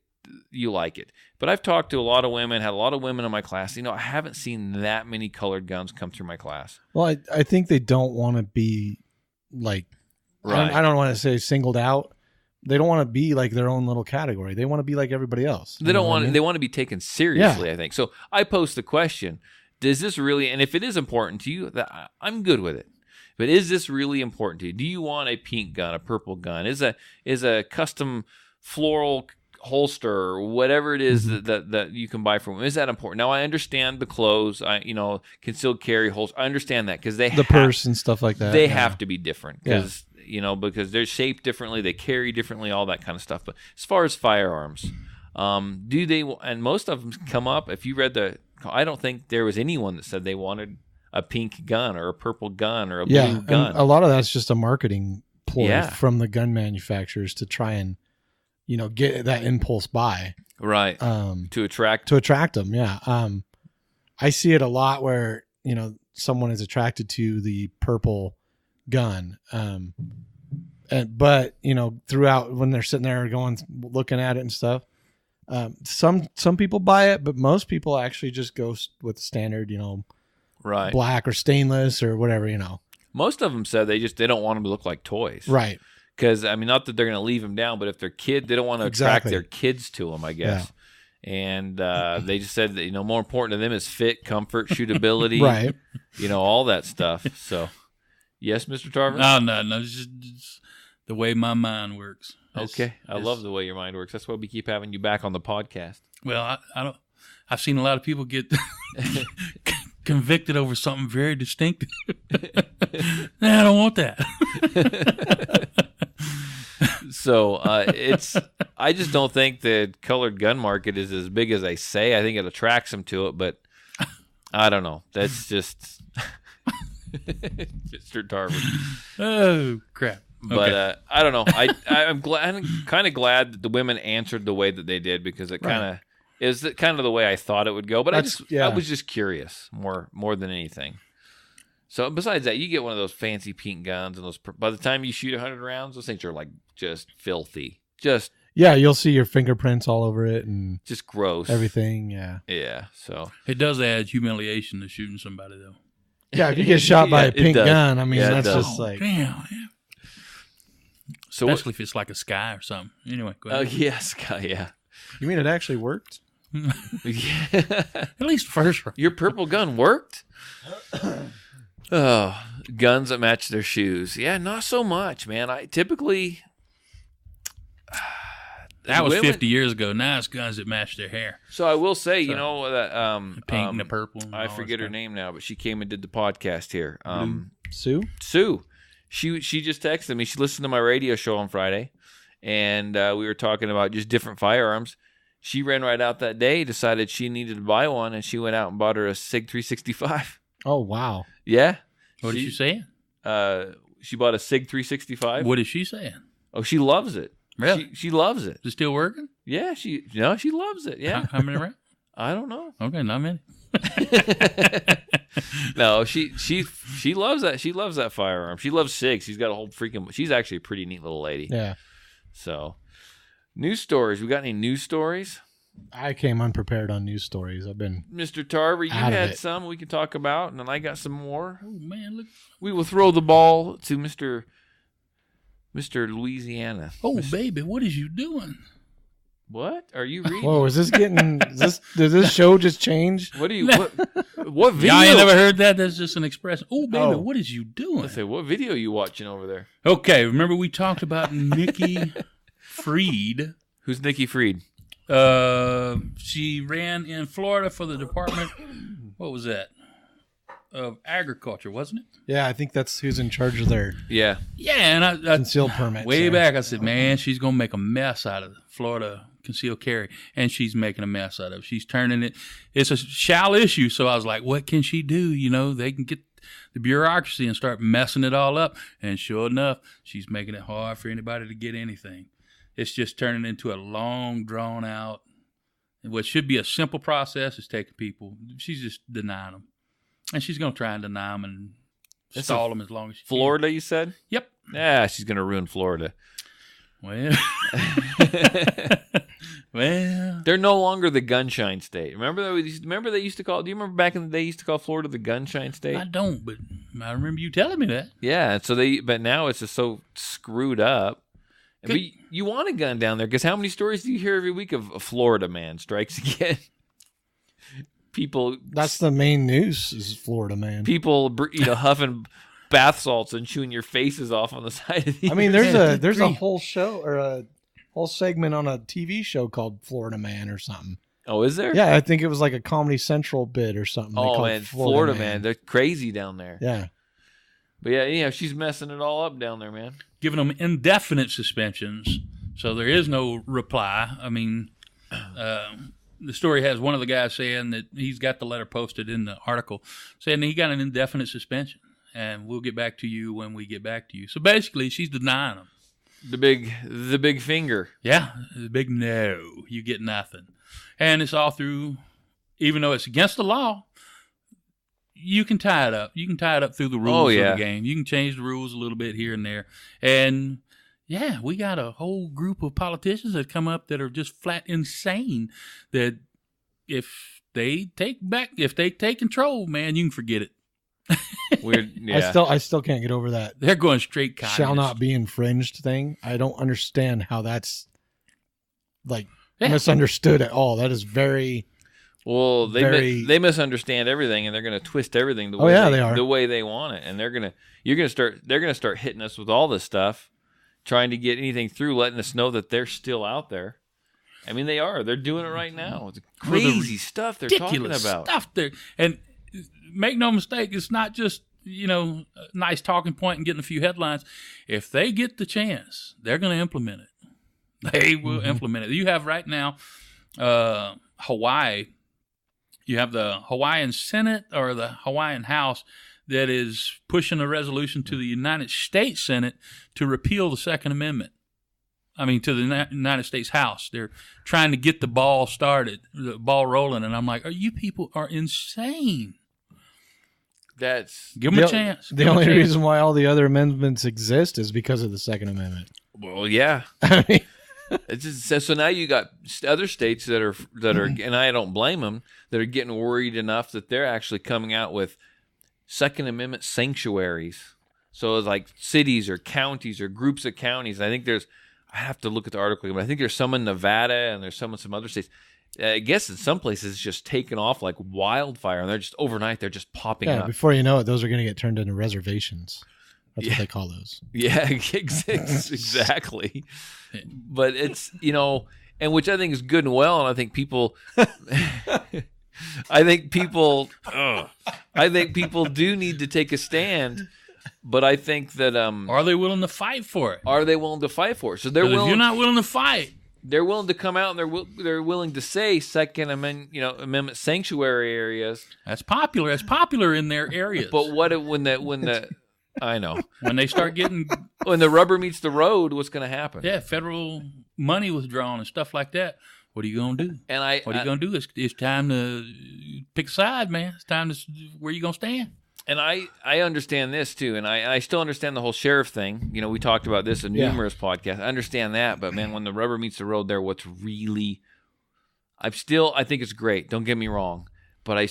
you like it. But I've talked to a lot of women, had a lot of women in my class. I haven't seen that many colored guns come through my class.
Well, I think they don't want to be like,
Right.
I don't want to say singled out. They don't want to be like their own little category. They want to be like everybody else.
They don't want.
I mean?
They want to be taken seriously. I think so. I posed the question: does this really? And if it is important to you, I'm good with it. But is this really important to you? Do you want a pink gun, a purple gun? Is a custom floral holster or whatever it is that you can buy from them? Is that important? Now I understand the clothes. Concealed carry holster. I understand that because the
purse and stuff like that.
They have to be different because because they're shaped differently, they carry differently, all that kind of stuff. But as far as firearms, do they? And most of them come up. If you read I don't think there was anyone that said they wanted a pink gun or a purple gun or a blue gun.
A lot of that's just a marketing ploy from the gun manufacturers to try and get that impulse buy,
right? To attract
them. Yeah. I see it a lot where someone is attracted to the purple gun, but throughout when they're sitting there looking at it and stuff, some people buy it, but most people actually just go with standard,
right,
black or stainless or whatever.
Most of them said they don't want them to look like toys,
right?
Because, not that they're going to leave them down, but if they're they don't want to attract their kids to them, I guess. Yeah. And they just said that, more important to them is fit, comfort, shootability,
right?
All that stuff. So, yes, Mr. Tarver?
No. It's just the way my mind works.
Okay. I love the way your mind works. That's why we keep having you back on the podcast.
Well, I don't. I've seen a lot of people get convicted over something very distinctive. Nah, I don't want that.
So I just don't think the colored gun market is as big as they say. I think it attracts them to it, but I don't know. That's just Mr. Tarver.
Oh crap!
But I don't know. I'm glad. I'm kind of glad that the women answered the way that they did, because it kind of is kind of the way I thought it would go. But I was just curious more than anything. So besides that, you get one of those fancy pink guns, and those by the time you shoot 100 rounds, those things are like just filthy,
you'll see your fingerprints all over it and
just gross,
everything.
Yeah. So
it does add humiliation to shooting somebody, though.
Yeah, if you get shot by a pink gun, I mean, that's just like
damn. Yeah.
So
especially if it's like a Sky or something. Anyway, go ahead.
Yes, yeah.
You mean it actually worked?
Yeah.
At least first round.
Your purple gun worked? Oh, guns that match their shoes. Yeah, not so much, man. I typically
that was 50 years ago. Now it's guns that match their hair.
So I will say, you know, that
the pink and the purple. And
I forget her name now, but she came and did the podcast here.
Sue.
She just texted me. She listened to my radio show on Friday, and we were talking about just different firearms. She ran right out that day, decided she needed to buy one, and she went out and bought her a SIG 365.
Oh, wow.
Yeah.
What is she saying?
She bought a SIG 365.
What is she saying?
Oh, she loves it.
Really?
She loves it.
Is it still working?
Yeah, she loves it. Yeah.
How many rounds?
I don't know.
Okay, not many.
No, she loves that. She loves that firearm. She loves SIGs. She's got a whole freaking. She's actually a pretty neat little lady.
Yeah.
So, news stories. We got any news stories?
I came unprepared on news stories. I've been
Mr. Tarver, you
out of
had
it.
some we can talk about, and then I got some more.
Oh man, look.
We will throw the ball to Mr. Louisiana.
Oh baby, what is you doing?
What are you reading?
Whoa, is this getting? Did this show just change?
What video?
Y'all ain't never heard that? That's just an expression. Oh baby, what is you doing?
Let's say, what video are you watching over there?
Okay, remember we talked about Nikki Freed.
Who's Nikki Freed?
She ran in Florida for the Department. What was that? Of Agriculture, wasn't it?
Yeah, I think that's who's in charge of their
Yeah.
Yeah, and I
concealed permits.
way back, I said, man, she's gonna make a mess out of Florida concealed carry, and she's making a mess out of it. She's turning it. It's a shall issue, so I was like, what can she do? You know, they can get the bureaucracy and start messing it all up. And sure enough, she's making it hard for anybody to get anything. It's just turning into a long, drawn out. What should be a simple process is taking people. She's just denying them, and she's gonna try and deny them and stall them as long as she
Florida, you said?
Yep.
Yeah, she's gonna ruin Florida.
Well, well,
they're no longer the gunshine state. Remember they used to call. Do you remember back in the day? They used to call Florida the gunshine state.
I don't, but I remember you telling me that.
Yeah. So but now it's just so screwed up. But you want a gun down there, because how many stories do you hear every week of a Florida man strikes again? People.
That's the main news. Is Florida man.
People, huffing bath salts and chewing your faces off on the side of the.
I mean, there's a whole show or a whole segment on a TV show called Florida Man or something.
Oh, is there?
Yeah, I think it was like a Comedy Central bit or something. They
Oh
called
man, Florida man, they're crazy down there.
Yeah.
But yeah, she's messing it all up down there, man.
Giving them indefinite suspensions, so there is no reply. I mean, the story has one of the guys saying that he's got the letter posted in the article saying that he got an indefinite suspension, and we'll get back to you when we get back to you. So basically, she's denying them.
The big finger.
Yeah, the big no. You get nothing. And it's all through, even though it's against the law, you can tie it up. You can tie it up through the rules of the game. You can change the rules a little bit here and there. And yeah, we got a whole group of politicians that come up that are just flat insane, that if they take control, man, you can forget it.
Weird. Yeah.
I still can't get over that.
They're going straight communist.
Shall not be infringed thing. I don't understand how that's misunderstood at all. That is very.
Well, they misunderstand everything, and they're going to twist everything the way they want it, and they're going to start hitting us with all this stuff, trying to get anything through, letting us know that they're still out there. I mean, they are. They're doing it right now. It's crazy stuff they're talking about.
Stuff there, and make no mistake, it's not just, a nice talking point and getting a few headlines. If they get the chance, they're going to implement it. They will implement it. You have right now Hawaii. You have the Hawaiian Senate or the Hawaiian House that is pushing a resolution to the United States Senate to repeal the Second Amendment. I mean, to the United States House. They're trying to get the ball started, the ball rolling. And I'm like, you people are insane.
That's
Give them a chance.
The only reason why all the other amendments exist is because of the Second Amendment.
well, yeah.
I mean,
It's just, so now you got other states that are, and I don't blame them, that are getting worried enough that they're actually coming out with Second Amendment sanctuaries. So it's like cities or counties or groups of counties. I think I have to look at the article, but I think there's some in Nevada and there's some in some other states. I guess in some places it's just taken off like wildfire, and they're just overnight they're just popping up.
Before you know it, those are going to get turned into reservations. That's what they call those.
Yeah, exactly. But it's, and which I think is good and well, and I think people do need to take a stand. But I think that
are they willing to fight for it?
Are they willing to fight for it? So they're willing.
If you're not willing to fight,
they're willing to come out and they're willing to say Second Amendment sanctuary areas.
That's popular. That's popular in their areas.
But what when the I know
when they start getting
when the rubber meets the road, what's going to happen?
Yeah, federal money withdrawn and stuff like that. What are you going to do?
And
what are you going to do? It's time to pick a side, man. It's time to where you going to stand.
And I understand this too, and I still understand the whole sheriff thing. We talked about this in numerous podcasts. I understand that, but man, when the rubber meets the road, there, I think it's great. Don't get me wrong, but I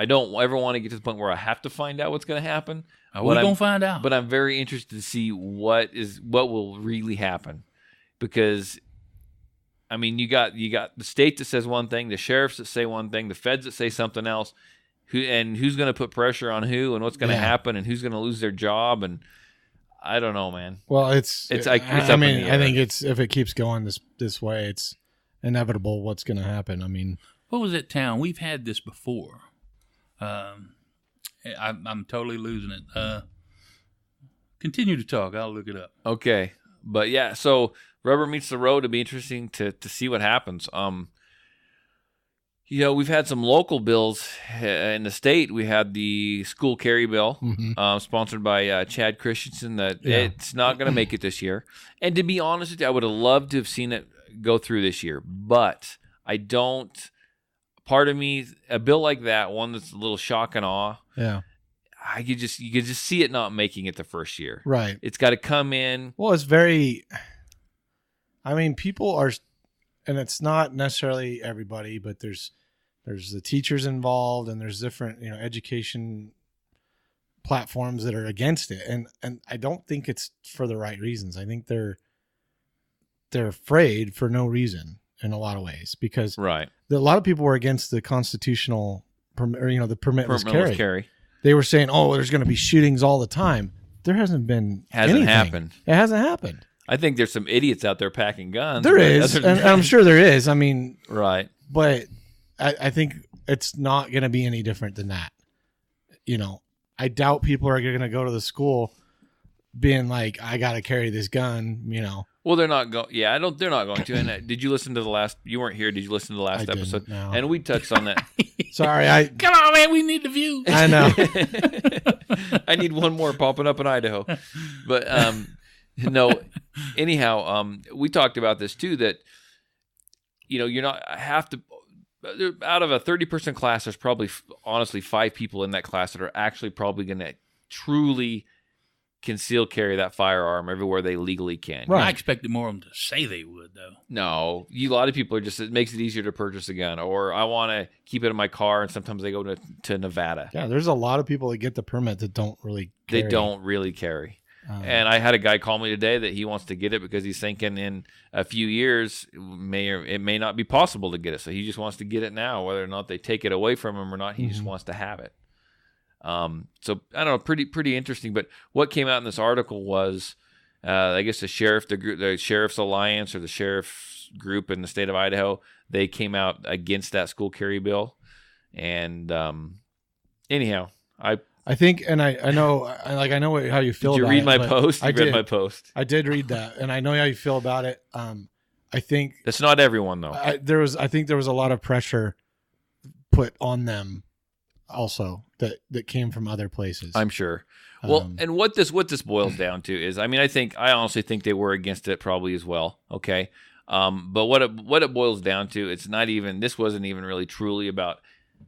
don't ever want to get to the point where I have to find out what's going to happen.
We're going to find out.
But I'm very interested to see what will really happen, because I mean, you got the state that says one thing, the sheriffs that say one thing, the feds that say something else. Who's going to put pressure on who, and what's going to happen, and who's going to lose their job, and I don't know, man.
Well, I think
it's
if it keeps going this way, it's inevitable what's going to happen. I mean,
what was that town? We've had this before. I'm totally losing it. Continue to talk. I'll look it up.
Okay, but yeah, so rubber meets the road. It'll be interesting to see what happens. We've had some local bills in the state. We had the school carry bill, sponsored by Chad Christensen, it's not going to make it this year. And to be honest with you, I would have loved to have seen it go through this year. But I don't. Part of me, a bill like that, one that's a little shock and awe.
Yeah.
You could just see it not making it the first year.
Right.
It's got to come in.
Well, it's very. I mean, people are, and it's not necessarily everybody, but there's the teachers involved, and there's different, education platforms that are against it. And I don't think it's for the right reasons. I think they're afraid for no reason in a lot of ways, because
right.
A lot of people were against the constitutional the permitless carry. They were saying, there's going to be shootings all the time. There hasn't been anything.
Happened.
It hasn't happened.
I think there's some idiots out there packing guns.
There is, and I'm sure there is. I mean,
right.
But I think it's not going to be any different than that. I doubt people are going to go to the school being like, I got to carry this gun,
Well, they're not going. Yeah, They're not going to. And did you listen to the last? You weren't here. Did you listen to the last episode?
No.
And we touched on that.
Sorry,
come on, man. We need the view.
I know.
I need one more popping up in Idaho, but no. Anyhow, we talked about this too. That you're not have to. Out of a 30-person class, there's probably honestly 5 people in that class that are actually probably going to truly conceal carry that firearm everywhere they legally can.
Right. I expected more of them to say they would, though.
No, a lot of people are just, it makes it easier to purchase a gun, or I want to keep it in my car, and sometimes they go to Nevada.
Yeah, there's a lot of people that get the permit that don't really carry.
They don't really carry. And I had a guy call me today that he wants to get it because he's thinking in a few years it may not be possible to get it. So he just wants to get it now, whether or not they take it away from him or not. He just wants to have it. So I don't know, pretty interesting. But what came out in this article was, I guess the Sheriff's Alliance or the Sheriff's Group in the state of Idaho, they came out against that school carry bill, and Anyhow,
I think, and I know how you feel.
Did you
about
read
it,
my
but
post?
I
read
did.
my post.
I did read that, and I know how you feel about it. I think
That's not everyone though.
I think there was a lot of pressure put on them, also that came from other places.
I'm sure. Well, and what this boils down to is, I honestly think they were against it probably as well. Okay, but what it boils down to, this wasn't even really truly about,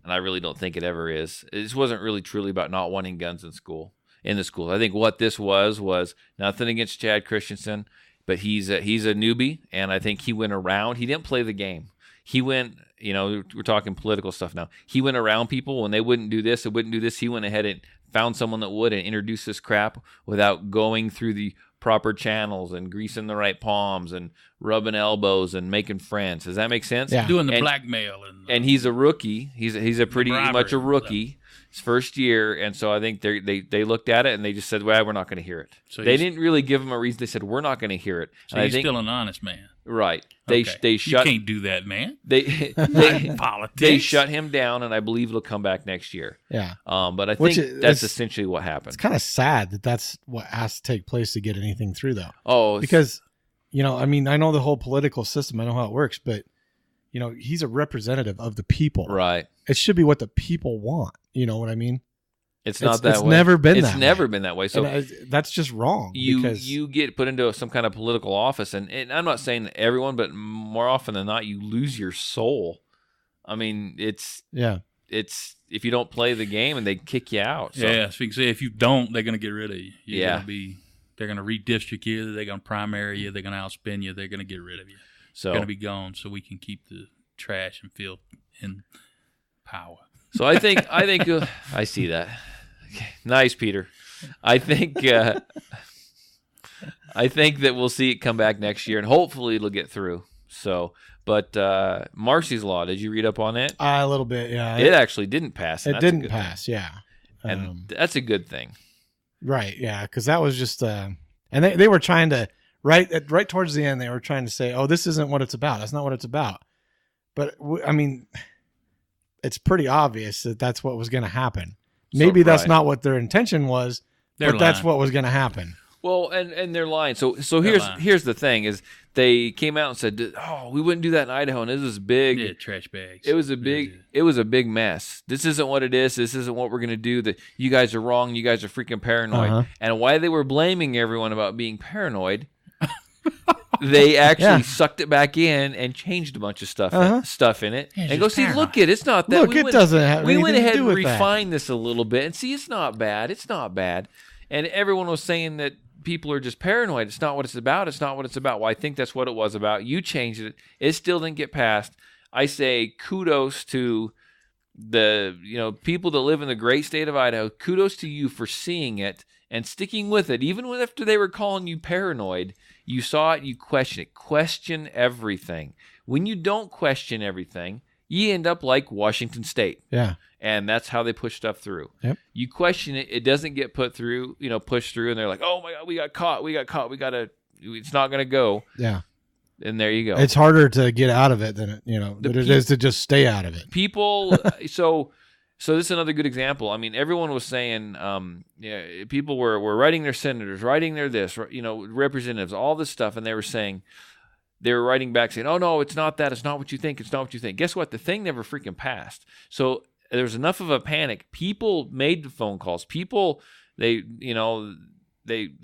and I really don't think it ever is. This wasn't really truly about not wanting guns in the schools. I think what this was nothing against Chad Christensen, but he's a newbie, and I think he went around. He didn't play the game. He went, we're talking political stuff now. He went around people when they wouldn't do this, He went ahead and found someone that would and introduced this crap without going through the proper channels and greasing the right palms and rubbing elbows and making friends. Does that make sense?
Yeah.
Doing the blackmail.
And he's a rookie. He's a pretty much a rookie. His first year, and so I think they looked at it and they just said, "Well, we're not going to hear it." So they didn't really give him a reason. They said, "We're not going to hear it."
So he's still an honest man,
right?
They shut. You can't do that, man.
They
politics.
They shut him down, and I believe he'll come back next year.
Yeah.
But I think that's essentially what happened.
It's kind of sad that that's what has to take place to get anything through, though.
Oh,
because I know the whole political system. I know how it works, but he's a representative of the people,
right?
It should be what the people want. You know what I mean?
It's not that way.
It's never been that way.
It's never been that way. So
that's just wrong.
You get put into some kind of political office, and I'm not saying everyone, but more often than not, you lose your soul. I mean, it's if you don't play the game and they kick you out. So.
Yeah, so you can say if you don't, they're going to get rid of you. They're going to redistrict you. They're going to primary you. They're going to outspend you. They're going to get rid of you. So you're going to be gone, so we can keep the trash and filth in power.
So I think I see that. Okay. Nice, Peter. I think that we'll see it come back next year, and hopefully it'll get through. So, but Marcy's Law, did you read up on it?
A little bit, yeah.
It actually didn't pass.
It didn't pass, yeah.
And that's a good thing,
right? Yeah, because that was just, and they were trying to right towards the end. They were trying to say, "Oh, this isn't what it's about. That's not what it's about." But I mean. It's pretty obvious that that's what was going to happen. Maybe that's not what their intention was, but that's what was going to happen.
Well, and they're lying. So here's the thing: is they came out and said, "Oh, we wouldn't do that in Idaho," and this was big.
Yeah, trash bags.
It was a big mess. This isn't what it is. This isn't what we're going to do. That you guys are wrong. You guys are freaking paranoid.
Uh-huh.
And why they were blaming everyone about being paranoid. They actually sucked it back in and changed a bunch of stuff in it, and go see. Look, it's not that.
Look, it doesn't have.
We went ahead and
with
refined this a little bit, and see, it's not bad. It's not bad. And everyone was saying that people are just paranoid. It's not what it's about. It's not what it's about. Well, I think that's what it was about. You changed it. It still didn't get passed. I say kudos to the people that live in the great state of Idaho. Kudos to you for seeing it and sticking with it, even after they were calling you paranoid. You saw it, you question it. Question everything. When you don't question everything, you end up like Washington State.
Yeah.
And that's how they push stuff through.
Yep.
You question it, it doesn't get pushed through, and they're like, "Oh my God, we got caught. It's not going to go."
Yeah.
And there you go.
It's harder to get out of it than it is to just stay out of it.
People, so this is another good example. I mean, everyone was saying, people were writing their senators, writing their representatives, all this stuff, and they were writing back saying, "Oh no, it's not that. It's not what you think. It's not what you think." Guess what? The thing never freaking passed. So there was enough of a panic. People made the phone calls. People, they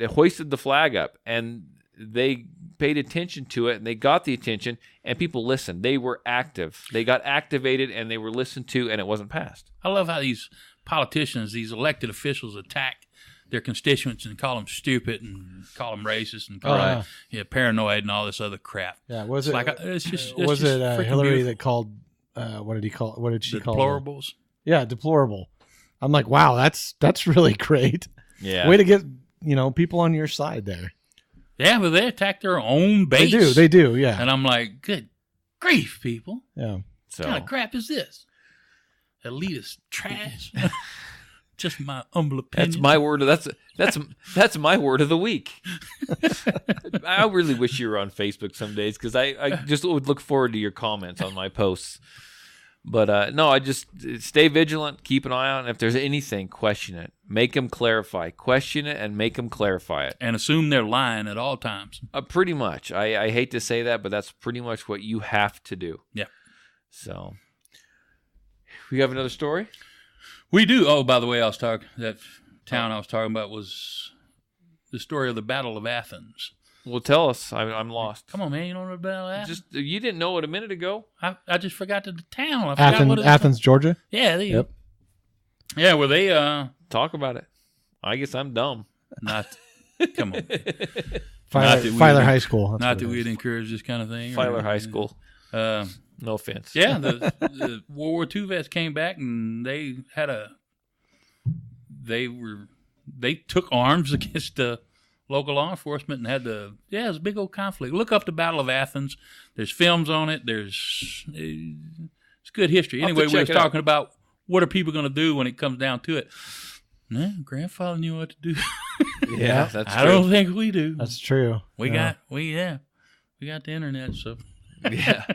hoisted the flag up, and they paid attention to it, and they got the attention, and people listened. They were active. They got activated, and they were listened to, and it wasn't passed.
I love how these politicians, these elected officials, attack their constituents and call them stupid and call them racist and call them paranoid and all this other crap.
Yeah, was it?
Was
it Hillary that called? What did he call? What did she call?
Deplorables.
Yeah, deplorable. I'm like, wow, that's really great.
Yeah,
way to get people on your side there.
Yeah, but they attack their own base.
They do, yeah.
And I'm like, good grief, people.
Yeah.
What kind of crap is this? Elitist trash. Just my humble opinion.
That's my word. That's my word of the week. I really wish you were on Facebook some days because I just would look forward to your comments on my posts. But no, I just stay vigilant, keep an eye on it. If there's anything, question it. Make them clarify. Question it and make them clarify it.
And assume they're lying at all times.
Pretty much. I hate to say that, but that's pretty much what you have to do.
Yeah.
So, we have another story?
We do. Oh, by the way, that town I was talking about was the story of the Battle of Athens.
Well, tell us. I'm lost.
Come on, man. You don't know the Battle of Athens?
You didn't know it a minute ago.
I just forgot the town. I forgot what it
Athens, Georgia?
Yeah.
Yep.
Yeah, were they...
Talk about it. I guess I'm dumb.
Come on.
Filer High School.
Not that we'd encourage this kind of thing.
Filer High School. No offense.
Yeah, the World War II vets came back and they took arms against the local law enforcement and it was a big old conflict. Look up the Battle of Athens. There's films on it. It's good history. Anyway, we were talking about what are people going to do when it comes down to it. Nah, grandfather knew what to do.
Yeah, that's true.
I don't think we do.
That's true.
We got the internet, so
yeah.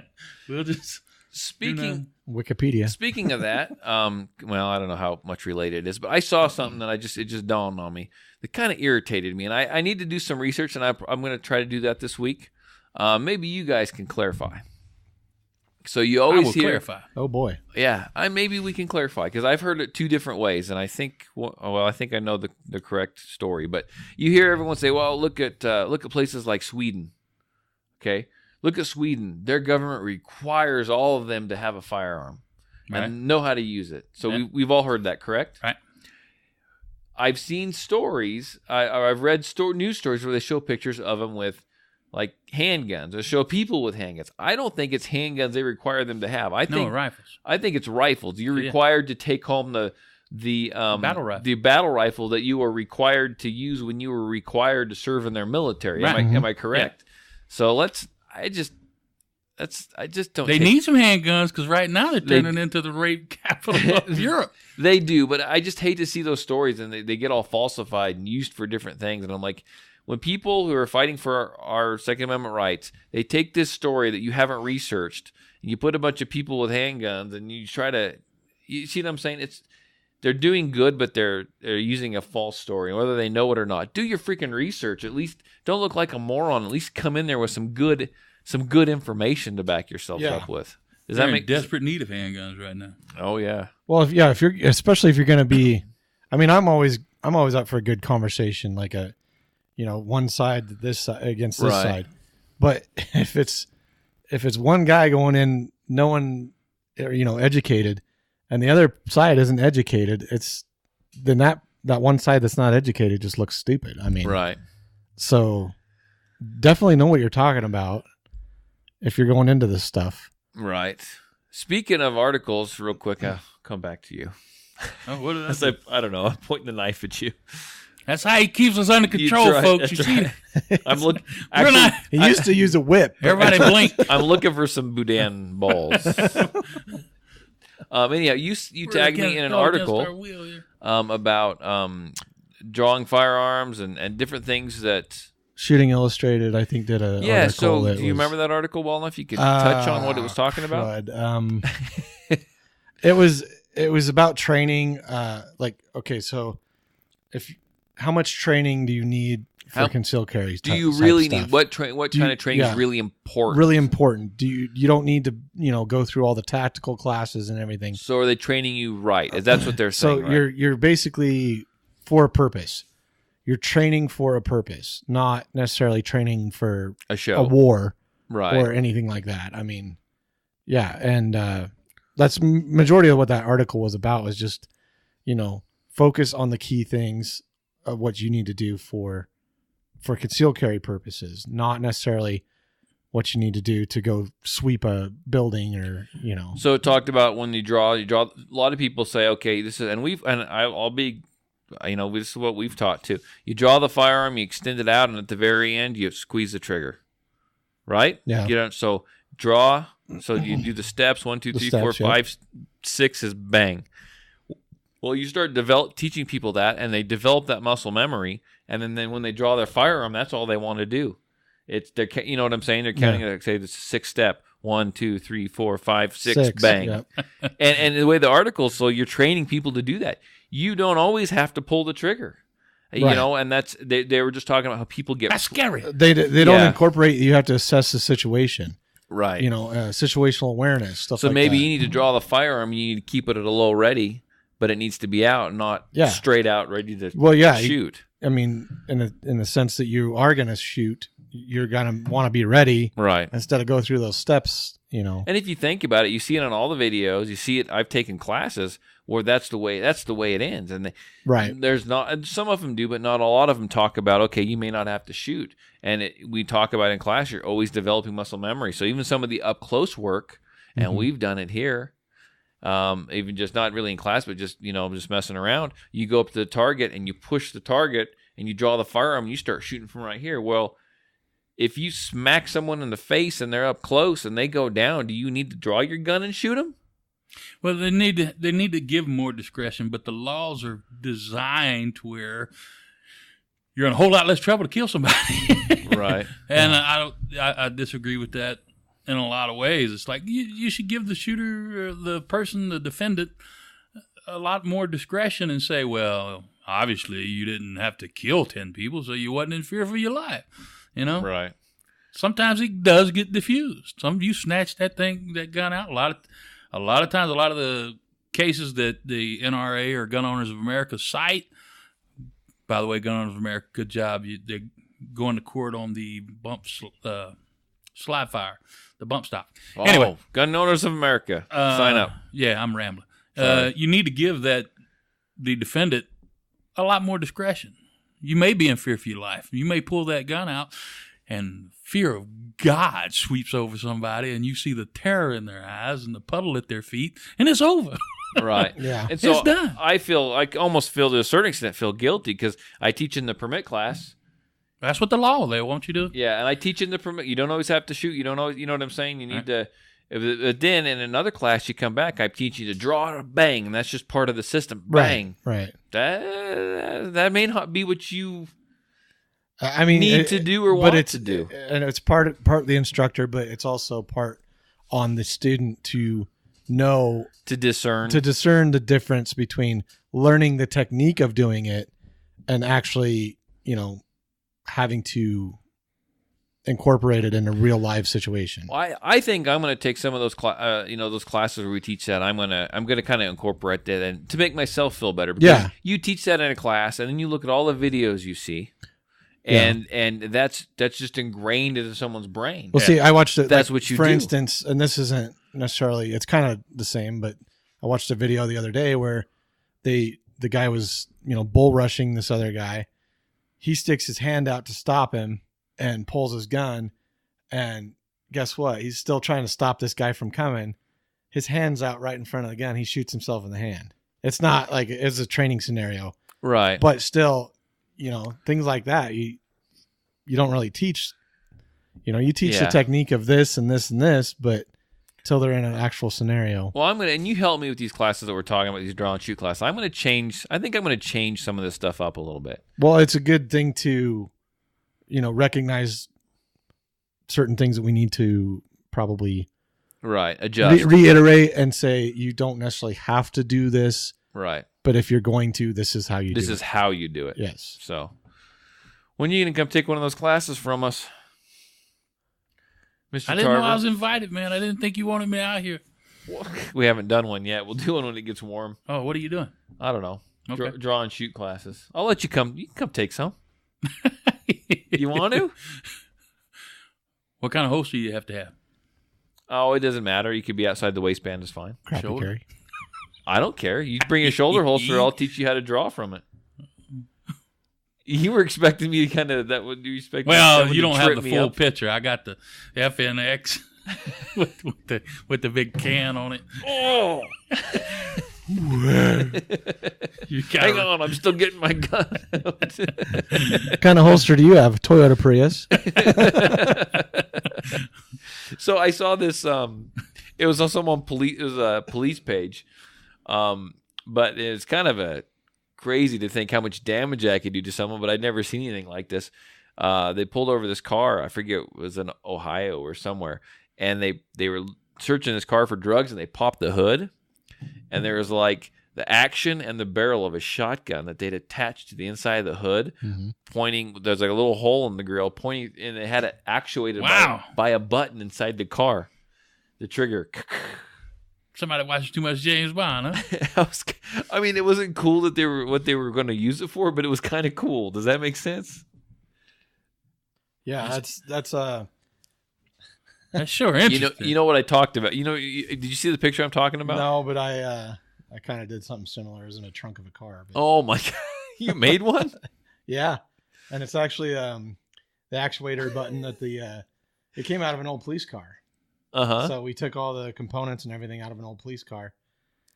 We'll just
Wikipedia.
Speaking of that, well, I don't know how much related it is, but I saw something that it just dawned on me that kind of irritated me, and I need to do some research, and I'm going to try to do that this week. Maybe you guys can clarify. So you always hear
clarify.
Oh boy.
Yeah, maybe we can clarify because I've heard it two different ways, and I think I know the correct story. But you hear everyone say, "Well, look at places like Sweden." Okay, look at Sweden. Their government requires all of them to have a firearm and know how to use it. So we've all heard that, correct?
Right.
I've seen stories. I've read news stories where they show pictures of them with like handguns, or show people with handguns. I don't think it's handguns they require them to have.
Rifles.
I think it's rifles. You're required to take home the battle rifle that you were required to use when you were required to serve in their military.
Right.
Am I correct? Yeah. So I just don't.
They need some handguns because right now they're turning into the rape capital of Europe.
They do, but I just hate to see those stories and they get all falsified and used for different things. And I'm like, when people who are fighting for our Second Amendment rights, they take this story that you haven't researched, and you put a bunch of people with handguns, and you try to, you see what I'm saying? They're doing good, but they're using a false story, whether they know it or not. Do your freaking research. At least don't look like a moron. At least come in there with some good information to back yourself up with. Does that make
desperate need of handguns right now?
Oh yeah.
Well, especially if you're going to be, I mean, I'm always up for a good conversation, like one side this side against this side. But if it's one guy going in, no one, educated, and the other side isn't educated, then that one side that's not educated just looks stupid. I mean,
right.
So definitely know what you're talking about if you're going into this stuff.
Right. Speaking of articles, real quick, I'll come back to you.
Oh, what did I say?
I don't know. I'm pointing the knife at you.
That's how he keeps us under control, folks. You see,
I'm looking.
He used to use a whip.
Everybody blink.
I'm looking for some boudin balls. Anyhow, you tagged me in an article about drawing firearms and different things that
Shooting Illustrated, I think, did a article.
So do you remember that article well enough? You could touch on what it was talking about.
It was about training. So how much training do you need for concealed carry?
Do you really need what kind of training is really important?
Really important. You don't need to go through all the tactical classes and everything.
So are they training you right? That's what they're saying.
So you're basically for a purpose. You're training for a purpose, not necessarily training for a war,
right,
or anything like that. I mean, yeah, and that's majority of what that article was about. Was just focus on the key things of what you need to do for concealed carry purposes, not necessarily what you need to do to go sweep a building or.
So it talked about when you draw. A lot of people say, okay, this is, I'll be. This is what we've taught too. You draw the firearm, you extend it out, and at the very end, you squeeze the trigger. Right?
Yeah.
So draw. So you do the steps 1, 2, 3, 4, 5, 6 is bang. Well, you start teaching people that, and they develop that muscle memory, and then when they draw their firearm, that's all they want to do. You know what I'm saying? They're counting. Say it's a 6th step. 1, 2, 3, 4, 5, 6, bang.
Yep.
And the way the article, so you're training people to do that. You don't always have to pull the trigger. You
Right.
know, and that's they were just talking about how people get
That's scary.
They don't
Yeah.
incorporate. You have to assess the situation.
right.
You know, situational awareness stuff.
So
like
maybe
that.
you need to draw the firearm. You need to keep it at a low ready, but it needs to be out, not
Yeah.
straight out ready to
Well, yeah,
shoot.
I mean, in the sense that you are going to shoot, you're going to want to be ready
Right.
instead of go through those steps. You know,
And if you think about it, you see it on all the videos. You see it. I've taken classes where that's the way it ends. And
right?
there's not, and some of them do, but not a lot of them talk about, okay, you may not have to shoot. And we talk about in class, you're always developing muscle memory. So even some of the up close work, and we've done it here, even just not really in class, but just, just messing around. You go up to the target and you push the target and you draw the firearm and you start shooting from right here. Well, if you smack someone in the face and they're up close and they go down, do you need to draw your gun and shoot them?
Well, they need to give more discretion, but the laws are designed to where you're in a whole lot less trouble to kill somebody.
Right.
And I disagree with that in a lot of ways. It's like you should give the shooter, the person, the defendant, a lot more discretion and say, well, obviously you didn't have to kill 10 people, so you wasn't in fear for your life. You know,
Right.
sometimes it does get diffused. Some of you snatch that gun out. A lot of times, a lot of the cases that the NRA or Gun Owners of America cite. By the way, Gun Owners of America, good job. They're going to court on the slide fire, the bump stock. Anyway,
Gun Owners of America, sign up.
Yeah, I'm rambling.
Sorry.
You need to give the defendant a lot more discretion. You may be in fear for your life. You may pull that gun out, and fear of God sweeps over somebody, and you see the terror in their eyes and the puddle at their feet, and it's over.
Right.
Yeah.
And so
It's done.
I almost feel to a certain extent guilty because I teach in the permit class.
That's what the law they want you to.
Yeah, and I teach in the permit. You don't always have to shoot. You don't always. You know what I'm saying? You need to. Then in another class, you come back. I teach you to draw a bang, and that's just part of the system. Bang.
Right.
That may not be what you
I mean,
need to do or want to do.
And it's part of the instructor, but it's also part on the student to know
To discern.
to discern the difference between learning the technique of doing it and actually, having to incorporate it in a real live situation.
Well, I think I'm going to take some of those those classes where we teach that. I'm going to kind of incorporate that and to make myself feel better. Because
Yeah.
you teach that in a class, and then you look at all the videos you see, and that's just ingrained into someone's brain.
Well, see, I watched it.
That's what you
for
do.
instance, and this isn't necessarily. It's kind of the same, but I watched a video the other day where the guy was bull rushing this other guy. He sticks his hand out to stop him and pulls his gun, and guess what? He's still trying to stop this guy from coming. His hand's out right in front of the gun. He shoots himself in the hand. It's not like it's a training scenario,
Right.
but still, things like that you don't really teach. You teach the
Yeah.
technique of this and this and this, but till they're in an actual scenario.
Well, and you help me with these classes that we're talking about, these draw and shoot classes. I think I'm going to change some of this stuff up a little bit.
Well, it's a good thing to, recognize certain things that we need to probably
Right. Adjust.
reiterate and say you don't necessarily have to do this,
Right.
but if you're going to, this is how you
This
do
is
it.
how you do it.
Yes.
So, when are you going to come take one of those classes from us, Mr.
I didn't know I
Tarver?
was invited, man. I didn't think you wanted me out here.
We haven't done one yet. We'll do one when it gets warm.
Oh, what are you doing?
I don't know.
Okay.
Draw and shoot classes. I'll let you come. You can come take some. You want to?
What kind of holster do you have to have?
Oh, it doesn't matter. You could be outside the waistband. It's fine.
Crappy
Shoulder.
Carrie.
I don't care. You bring a shoulder holster. I'll teach you how to draw from it. You were expecting me to kind of that would you expect?
Well,
that would
you don't have
trip
the
me
full
up?
picture. I got the FNX with the big can on it.
Oh,
You
hang on! I'm still getting my gun.
What kind of holster do you have? Toyota Prius.
So I saw this. It was on someone police. It was a police page, but it's kind of crazy to think how much damage I could do to someone. But I'd never seen anything like this. They pulled over this car. I forget it was in Ohio or somewhere, and they were searching this car for drugs, and they popped the hood, and there was like the action and the barrel of a shotgun that they'd attached to the inside of the hood, pointing. There's like a little hole in the grill, pointing, and it had it actuated by a button inside the car. The trigger.
Somebody watches too much James Bond, huh?
I mean, it wasn't cool that they were what they were going to use it for, but it was kind of cool. Does that make sense?
Yeah, that's
That's sure interesting.
You know what I talked about. Did you see the picture I'm talking about?
No, but I kind of did something similar. It was in a trunk of a car. But...
Oh my god, you made one?
Yeah, and it's actually the actuator button that it came out of an old police car. So we took all the components and everything out of an old police car.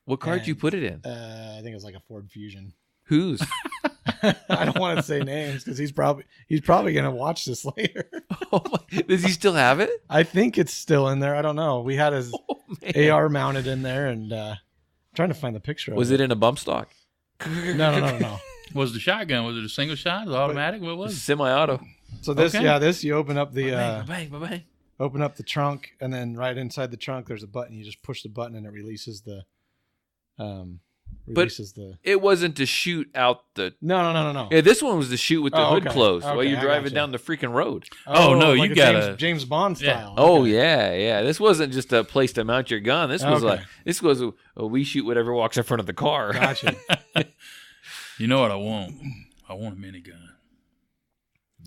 What car did you put it in?
I think it was like a Ford Fusion.
Whose?
I don't want to say names because he's probably gonna watch this later.
Does he still have it?
I think it's still in there. I don't know. We had his AR mounted in there, and I'm trying to find the picture.
Was it in a bump stock?
No.
Was the shotgun? Was it a single shot? Was it automatic? What was it?
Semi-auto.
So this you open up the
bang.
Open up the trunk, and then right inside the trunk, there's a button. You just push the button, and it releases the.
It wasn't to shoot out the.
No.
Yeah, this one was to shoot with the hood closed while you're driving down the freaking road.
Oh no,
like
you got
James Bond style.
Yeah. Oh yeah. This wasn't just a place to mount your gun. This was we shoot whatever walks in front of the car.
Gotcha.
You know what I want? I want a minigun.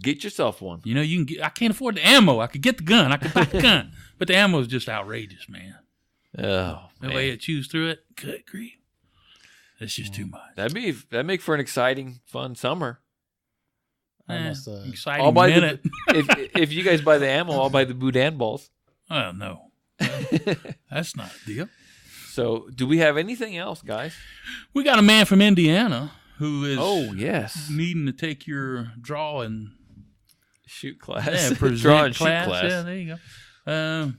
Get yourself one.
You know, you can get. I can't afford the ammo. I could get the gun. I could buy the gun, but the ammo is just outrageous, man.
Oh,
the way it chews through it, good grief, it's just too much.
That'd make for an exciting, fun summer.
Exciting minute.
If you guys buy the ammo, I'll buy the boudin balls.
Oh no, that's not a deal.
So, do we have anything else, guys?
We got a man from Indiana who is needing to take your draw and
shoot class.
Yeah, draw and shoot class. Yeah, there you go.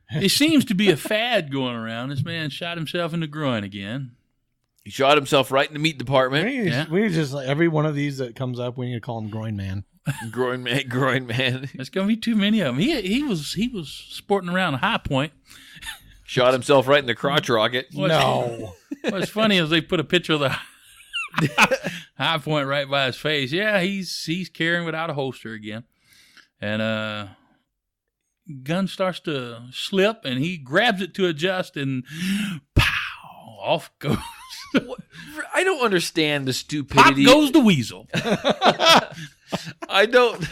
It seems to be a fad going around. This man shot himself in the groin again.
He shot himself right in the meat department.
We need just like every one of these that comes up, we need to call him Groin Man.
Groin Man.
There's gonna be too many of them. He was sporting around a high point.
Shot himself right in the crotch rocket.
What's funny is they put a picture of the high point right by his face. Yeah, he's carrying without a holster again, and gun starts to slip, and he grabs it to adjust, and pow, off goes.
I don't understand the stupidity.
Pop goes the weasel.
I don't.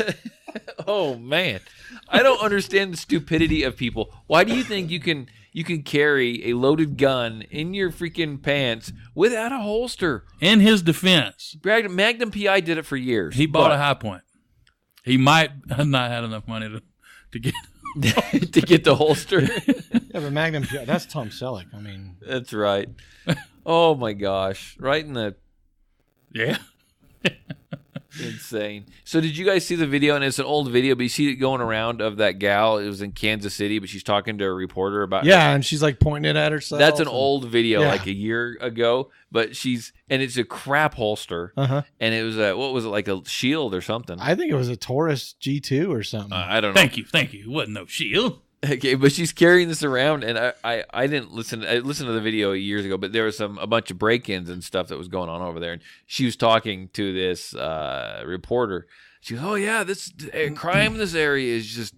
Oh man, I don't understand the stupidity of people. Why do you think you can carry a loaded gun in your freaking pants without a holster?
In his defense,
Magnum PI did it for years.
He bought a high point. He might have not had enough money to get
to get the holster.
Yeah, but Magnum PI, that's Tom Selleck. I mean,
that's right. Oh my gosh, right in the insane. So did you guys see the video? And it's an old video, but you see it going around of that gal. It was in Kansas City, but she's talking to a reporter about
and she's like pointing it at herself.
That's an old video, like a year ago. But and it's a crap holster, and it was what was it, like a Shield or something?
I think it was a Taurus G2 or something.
I don't know.
Thank you. It wasn't no Shield.
Okay, but she's carrying this around, and I didn't listen. I listened to the video years ago, but there was a bunch of break-ins and stuff that was going on over there, and she was talking to this reporter. She goes, "Oh yeah, this crime in this area is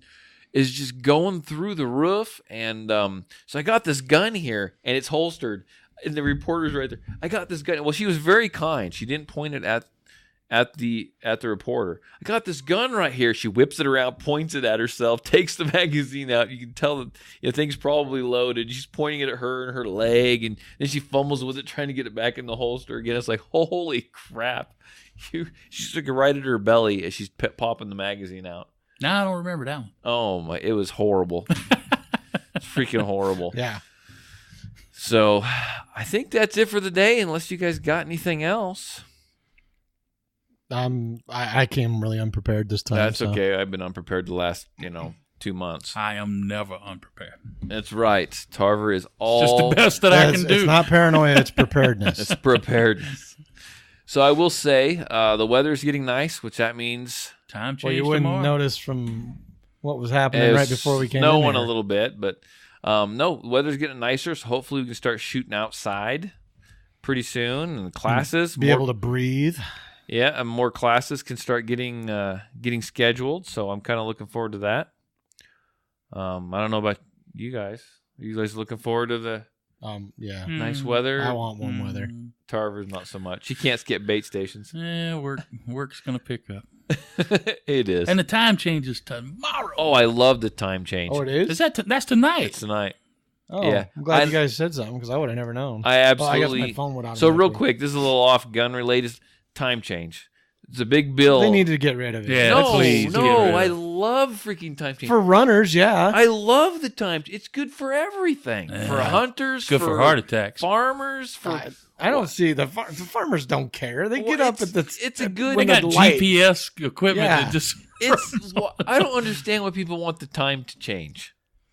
just going through the roof, and so I got this gun here, and it's holstered." And the reporter's right there. I got this gun. Well, she was very kind. She didn't point it at the reporter. I got this gun right here. She whips it around, points it at herself, takes the magazine out. You can tell that the thing's probably loaded. She's pointing it at her and her leg, and then she fumbles with it, trying to get it back in the holster again. It's like, holy crap! She took it right at her belly as she's popping the magazine out.
No, I don't remember that one.
Oh my! It was horrible. It's freaking horrible.
Yeah.
So, I think that's it for the day. Unless you guys got anything else.
I came really unprepared this time.
That's okay. I've been unprepared the last 2 months.
I am never unprepared.
That's right. Tarver is all
just the best that I can do.
It's not paranoia. It's preparedness.
It's preparedness. So I will say the weather's getting nice, which that means
time change.
Well, you wouldn't
tomorrow.
notice from what was happening right before we came in
snowing
here.
a little bit, but no, weather's getting nicer, so hopefully we can start shooting outside pretty soon. And classes
Be able to breathe.
Yeah, and more classes can start getting scheduled, so I'm kind of looking forward to that. I don't know about you guys. Are you guys looking forward to the
Yeah.
nice weather?
I want warm weather.
Tarver's not so much. He can't skip bait stations.
Yeah, work's gonna pick up.
It is.
And the time changes tomorrow.
Oh, I love the time change.
Oh, it is?
Is that's tonight?
It's tonight.
Oh,
yeah.
I'm glad you guys said something because I would have never known.
I absolutely.
Well, I guess my phone would
So real
automatically.
quick, this is a little off gun related. Time change. It's a big bill.
They need to get rid of it.
Yeah,
no,
please get rid of
I
it.
love freaking time change.
For runners, yeah.
I love the time. It's good for everything. For hunters,
It's good for heart attacks.
farmers, for
I don't see the farmers don't care. They get
Well,
up at the.
it's a good.
They
when
got
the light-
GPS equipment
Yeah.
that just.
It's. I don't understand why people want the time to change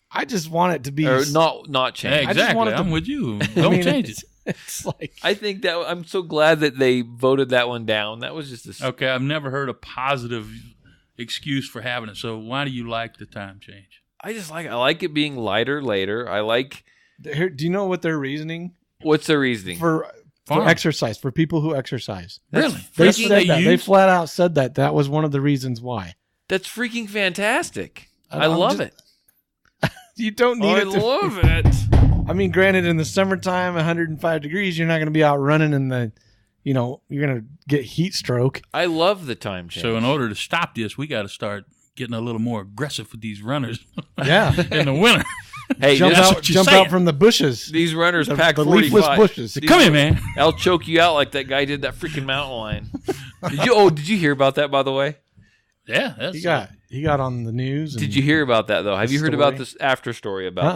I just want it to be.
or not change.
Yeah,
I just want
exactly.
it to-
I'm with you.
I
Don't
mean,
change it.
It's like
I think that I'm so glad that they voted that one down. That was just a.
Okay, I've never heard a positive excuse for having it. So why do you like the time change?
I like it being lighter later. I like.
do you know what their reasoning
What's the reasoning?
for
Farm.
exercise for people who exercise?
Really?
They
That's what
said that. They
use?
flat out said that was one of the reasons why.
That's freaking fantastic. I
I'm
love
just-
it.
You don't need
I
it.
love it.
I mean, granted, in the summertime, 105 degrees, you're not going to be out running in the, you're going to get heat stroke.
I love the time change.
So in order to stop this, we got to start getting a little more aggressive with these runners
Yeah.
in the winter.
hey,
jump
that's
out,
what you're
jump
saying.
out from the bushes.
these runners
The-
pack
the
45.
leafless bushes.
These-
Come here, man.
I'll choke you out like that guy did that freaking mountain lion. Did you hear about that, by the way?
Yeah, that's
He got on the news.
Did you hear about that, though? Have you heard
Story?
about this after story about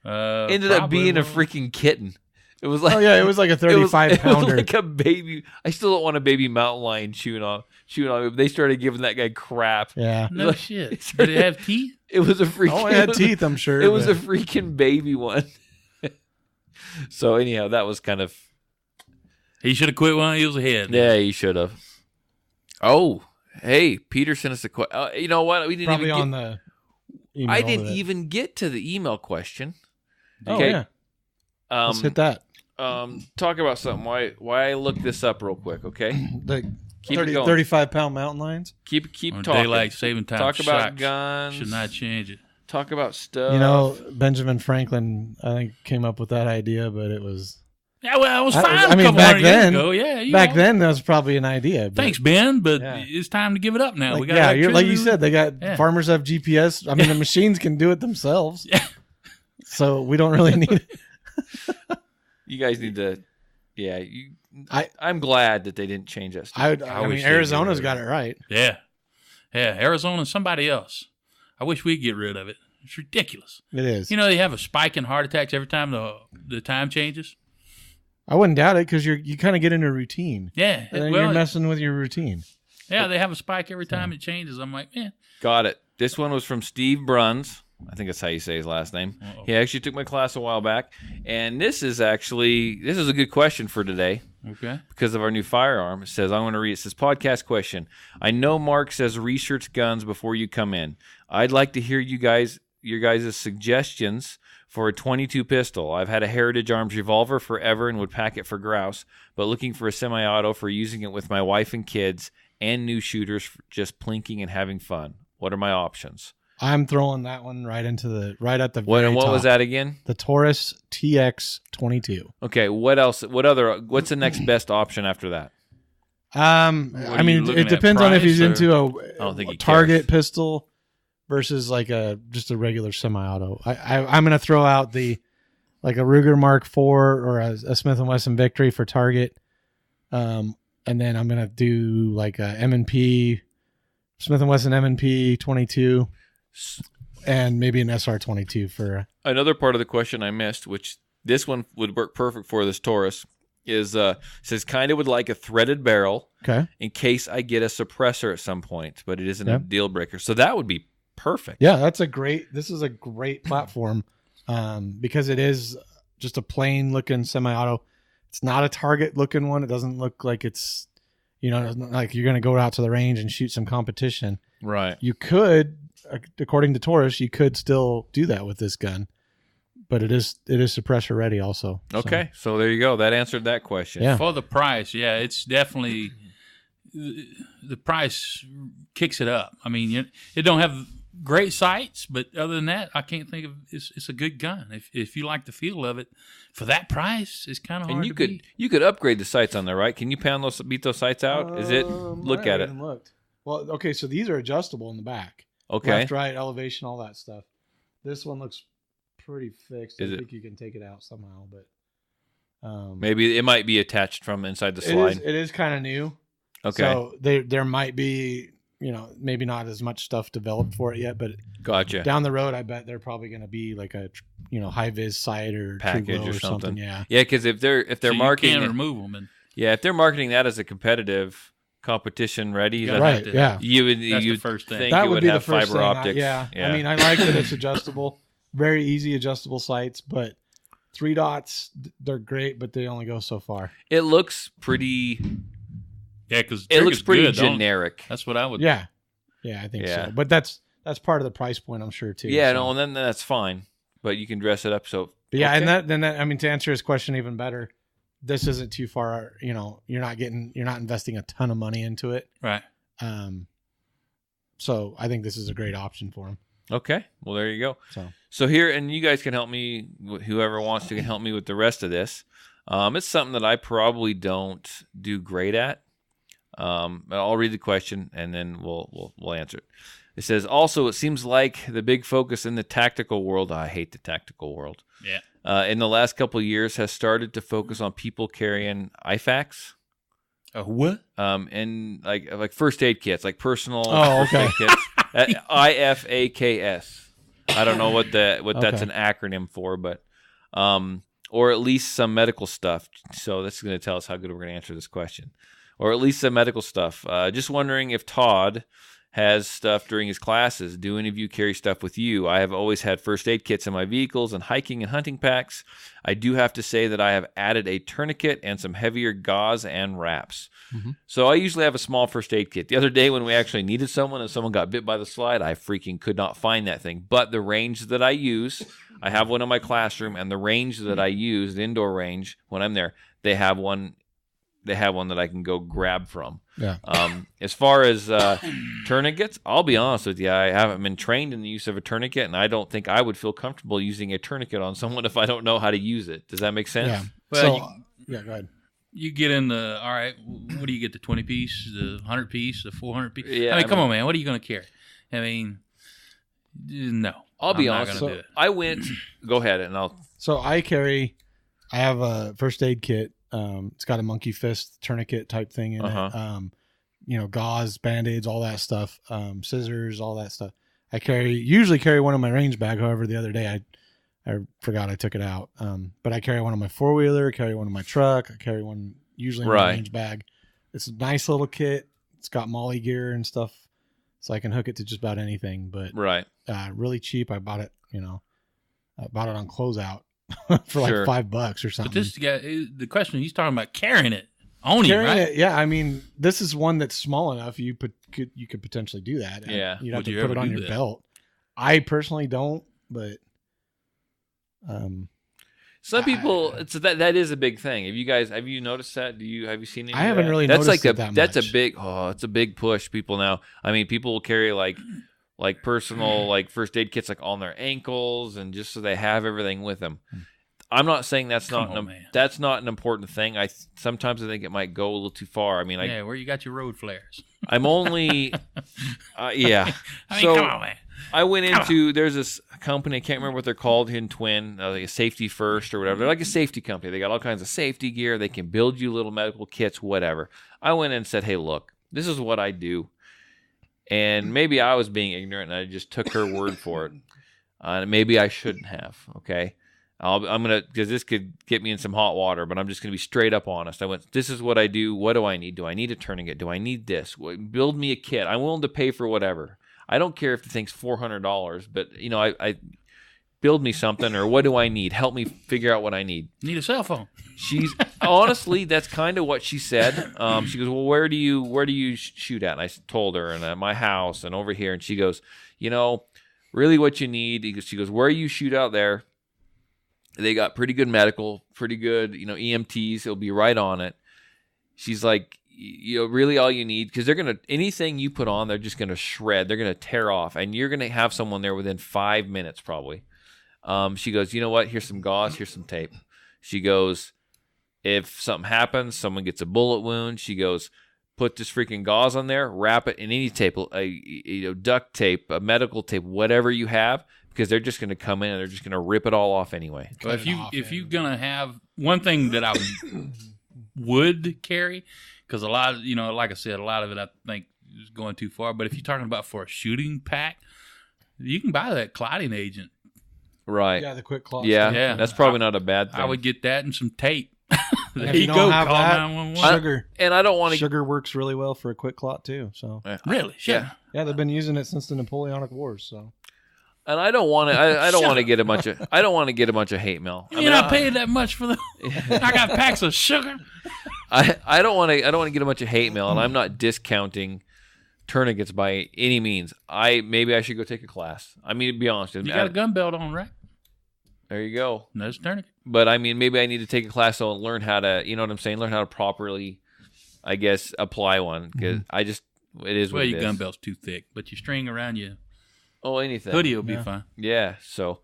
that? Ended up
probably
being a
will.
freaking kitten. It was like
Oh yeah, it was like a
it was
35 pounder.
like a baby. I still don't want a baby mountain lion chewing on me. They started giving that guy crap.
Yeah.
No
Like-
shit. Did it have teeth?
It was a freaking.
Oh, it had teeth, I'm sure.
It was a
but-
freaking baby one. So anyhow, that was kind of.
He should have quit when he was ahead.
Yeah, you should have. Oh, hey, Peter sent us a question. You know what? We didn't
probably
even
on
get,
the. Email
I didn't
that-
even get to the email question.
Oh
Okay.
yeah. Let's hit that.
Talk about something. Why I look this up real quick, okay?
The
Keep it going.
35-pound mountain lions.
Keep
Or
talking.
daylight saving time.
Talk about
sucks.
guns.
Should not change it.
Talk about stuff.
You know, Benjamin Franklin, I think, came up with that idea, but it was
Yeah, well, it was fine
I
a
mean,
couple
back
hundred
then-
years ago. Yeah, you
back
know.
then that was probably an idea. But
Thanks, Ben, but
Yeah.
it's time to give it up now.
Like,
we got
yeah, you're, like you
electricity.
said, they got
Yeah.
farmers have GPS. I mean, the machines can do it themselves.
Yeah.
So we don't really need.
You guys need to. Yeah,
I-
I'm glad that they didn't change that.
I
stuff.
mean,
wish they'd
Arizona's
get
got
rid
it right.
Yeah. Yeah, Arizona and somebody else. I wish we'd get rid of it. It's ridiculous.
It is.
You know, they have a spike in heart attacks every time the time changes.
I wouldn't doubt it because you kind of get into a routine.
Yeah.
And then
well,
you're messing with your routine.
yeah, they have a spike every time it changes. I'm like, man.
Got it. This one was from Steve Bruns. I think that's how you say his last name.
Uh-oh.
He actually took my class a while back, and this is a good question for today.
Okay.
Because of our new firearm. It says, I'm going to read it. It says, podcast question. I know Mark says research guns before you come in. I'd like to hear your guys' suggestions for a .22 pistol. I've had a Heritage Arms revolver forever and would pack it for grouse, but looking for a semi-auto for using it with my wife and kids and new shooters for just plinking and having fun. What are my options?
I'm throwing that one right at the
What
very
was
top.
that again?
The Taurus TX 22.
Okay, what else? What's the next best option after that?
are
I
you
mean,
looking
it
at,
depends on if
price
he's
or-
into
I don't think
a
he
target
cares.
pistol versus like just a regular semi-auto. I'm going to throw out a Ruger Mark IV or a Smith & Wesson Victory for target. And then I'm going to do like a M&P, Smith & Wesson M&P 22 and maybe an SR 22 for
Another part of the question I missed, which this one would work perfect for this Taurus, is says kind of would like a threaded barrel
okay.
in case I get a suppressor at some point, but it isn't a
Yeah.
deal breaker. So that would be perfect.
Yeah, this is a great platform because it is just a plain looking semi-auto. It's not a target looking one. It doesn't look like it's, like you're going to go out to the range and shoot some competition.
Right.
You could according to Taurus, you could still do that with this gun, but it is suppressor ready also.
Okay, so there you go. That answered that question.
Yeah.
For the price, yeah, it's definitely the price kicks it up. I mean, it don't have great sights, but other than that, I can't think of it's a good gun. If you like the feel of it, for that price, it's kind of hard.
And you could upgrade the sights on there, right? Can you beat those sights out? Is it? Look at it.
Looked. Well, okay, so these are adjustable in the back.
Okay.
Left, right, elevation, all that stuff. This one looks pretty fixed. I think you can take it out somehow, but
maybe it might be attached from inside the slide.
It is kind of new.
Okay.
So there might be, maybe not as much stuff developed for it yet, but
Gotcha.
down the road, I bet they're probably going to be like a, high vis sight or
package
True Glow
or something.
Yeah.
Yeah, because if they're
so
marketing,
you can remove them. And
if they're marketing that as a competitive competition ready,
Right. Yeah.
you would
That's the first thing.
think
That
it
would
would
be
have
the first
fiber
thing.
optics.
Yeah. I mean, I like that it's adjustable. Very easy adjustable sights, but 3 dots, they're great, but they only go so far.
it looks pretty.
yeah, because
It looks pretty generic.
That's what I would.
Yeah. Yeah, I think
Yeah.
so. But that's part of the price point, I'm sure, too.
Yeah,
so.
no, and then that's fine, but you can dress it up. So
But yeah,
okay.
and then I mean, to answer his question even better, this isn't too far. You're not investing a ton of money into it.
Right.
So I think this is a great option for him.
Okay, well there you go.
So
So here, and you guys can help me. Whoever wants to can help me with the rest of this. It's something that I probably don't do great at. I'll read the question and then we'll answer it. It says, also, it seems like the big focus in the tactical world. I hate the tactical world.
Yeah.
In the last couple of years, has started to focus on people carrying IFAKs.
What?
And like first aid kits, like personal
Oh,
first
okay.
aid kits. IFAKS. I don't know what that's an acronym for, but or at least some medical stuff. So this is going to tell us how good we're going to answer this question, or at least some medical stuff. Just wondering if Todd has stuff during his classes. Do any of you carry stuff with you? I have always had first aid kits in my vehicles and hiking and hunting packs. I do have to say that I have added a tourniquet and some heavier gauze and wraps.
Mm-hmm.
So I usually have a small first aid kit. The other day when we actually needed someone and someone got bit by the slide, I freaking could not find that thing. But the range that I use, I have one in my classroom, and the range that I use, the indoor range, when I'm there, they have one that I can go grab from.
yeah,
As far as tourniquets, I'll be honest with you, I haven't been trained in the use of a tourniquet, and I don't think I would feel comfortable using a tourniquet on someone if I don't know how to use it. Does that make sense?
yeah.
Well,
Go ahead.
You get in the, all right, what do you get, the 20 piece, the 100 piece, the 400 piece?
Yeah,
I mean, come on, man. What are you going to carry? I mean, no.
I'll be
I'm not
honest.
gonna do it.
I went. Go ahead, and I'll.
So I have a first aid kit. It's got a monkey fist tourniquet type thing in it. Gauze, Band-Aids, all that stuff. Scissors, all that stuff. I usually carry one in my range bag. However, the other day I forgot I took it out. But I carry one in my 4-wheeler, carry one in my truck. I carry one usually in my range bag. It's a nice little kit. It's got Molly gear and stuff, so I can hook it to just about anything. But
Right.
really cheap. I bought it. I bought it on closeout for like
Sure.
$5 or something.
But this guy, the question, he's talking about carrying it. Owning,
Carrying
right?
it, yeah. I mean, this is one that's small enough. You could potentially do that.
Yeah.
You'd have
Would
to
you
put
ever
it on
do
your
that?
belt. I personally don't, but
Some people, that is a big thing. Have you noticed that? Have you seen any
I
of
haven't
that?
really
That's
noticed
like
it that
that's
much.
it's a big push. People now. I mean, people will carry like personal like first aid kits like on their ankles and just so they have everything with them. I'm not saying that's
Come
not
on, man.
that's not an important thing. Sometimes I think it might go a little too far. I mean,
Yeah, where you got your road flares.
I'm only yeah.
I mean,
So
come on, man.
I went into there's this company, I can't remember what they're called in Twin, like a Safety First or whatever. They're like a safety company. They got all kinds of safety gear. They can build you little medical kits, whatever. I went in and said, hey, look, this is what I do. And maybe I was being ignorant and I just took her word for it. Maybe I shouldn't have, okay? I'm going to, because this could get me in some hot water, but I'm just going to be straight up honest. I went, this is what I do. What do I need? Do I need a tourniquet? Do I need this? Build me a kit. I'm willing to pay for whatever. I don't care if the thing's $400, but, build me something, or what do I need? Help me figure out what I need.
Need a cell phone.
She's honestly, that's kind of what she said. She goes, well, where do you shoot at? And I told her, and at my house and over here. And she goes, really what you need. She goes, where you shoot out there, they got pretty good medical, pretty good, EMTs. It'll be right on it. She's like, really all you need, because anything you put on, they're just going to shred. They're going to tear off, and you're going to have someone there within 5 minutes probably. She goes, you know what? Here's some gauze. Here's some tape. She goes, if something happens, someone gets a bullet wound, she goes, put this freaking gauze on there, wrap it in any tape, duct tape, a medical tape, whatever you have, because they're just going to come in and they're just going to rip it all off anyway.
Well, if you're going to have one thing that I would carry, because a lot of, like I said, a lot of it I think is going too far. But if you're talking about for a shooting pack, you can buy that clotting agent.
Right.
Yeah, the quick cloth.
Yeah, that's probably not a bad thing.
I would get that and some tape. There
If
you
you
go.
don't have
Call
that,
911.
sugar.
And I don't want to.
Sugar works really well for a quick clot too. So
Really? Sure.
yeah, they've been using it since the Napoleonic Wars. So
And I don't want to. I don't want to get a bunch of. I don't want to get a bunch of hate mail.
You're not paying that much for the. I got packs of sugar.
I don't want to. I don't want to get a bunch of hate mail, and I'm not discounting tourniquets by any means. Maybe I should go take a class. I mean, to be honest,
You got a gun belt on, right?
there you go.
No tourniquet.
But I mean, maybe I need to take a class so I'll learn how to. You know what I'm saying? Learn how to properly, I guess, apply one, because it is what
Well,
it
your
is.
gun belt's too thick, but your string around your
Oh, anything.
hoodie will be fine.
Yeah. So,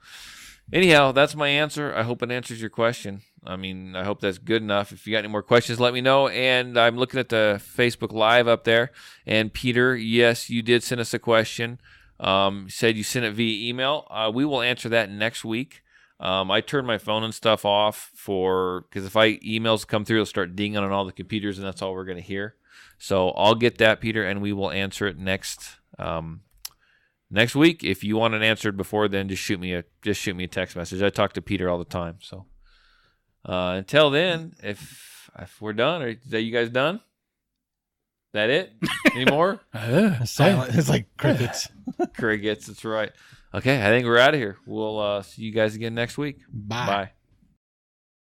anyhow, that's my answer. I hope it answers your question. I mean, I hope that's good enough. If you got any more questions, let me know. And I'm looking at the Facebook Live up there. And Peter, yes, you did send us a question. Said you sent it via email. We will answer that next week. I turned my phone and stuff off because if emails come through, it'll start dinging on all the computers, and that's all we're going to hear. So I'll get that, Peter, and we will answer it next week. If you want it answered before then, just shoot me a text message. I talk to Peter all the time. So until then, if we're done, are you guys done? That it? Any more?
silent. It's like crickets.
Crickets. That's right. Okay, I think we're out of here. We'll see you guys again next week.
Bye.
Bye.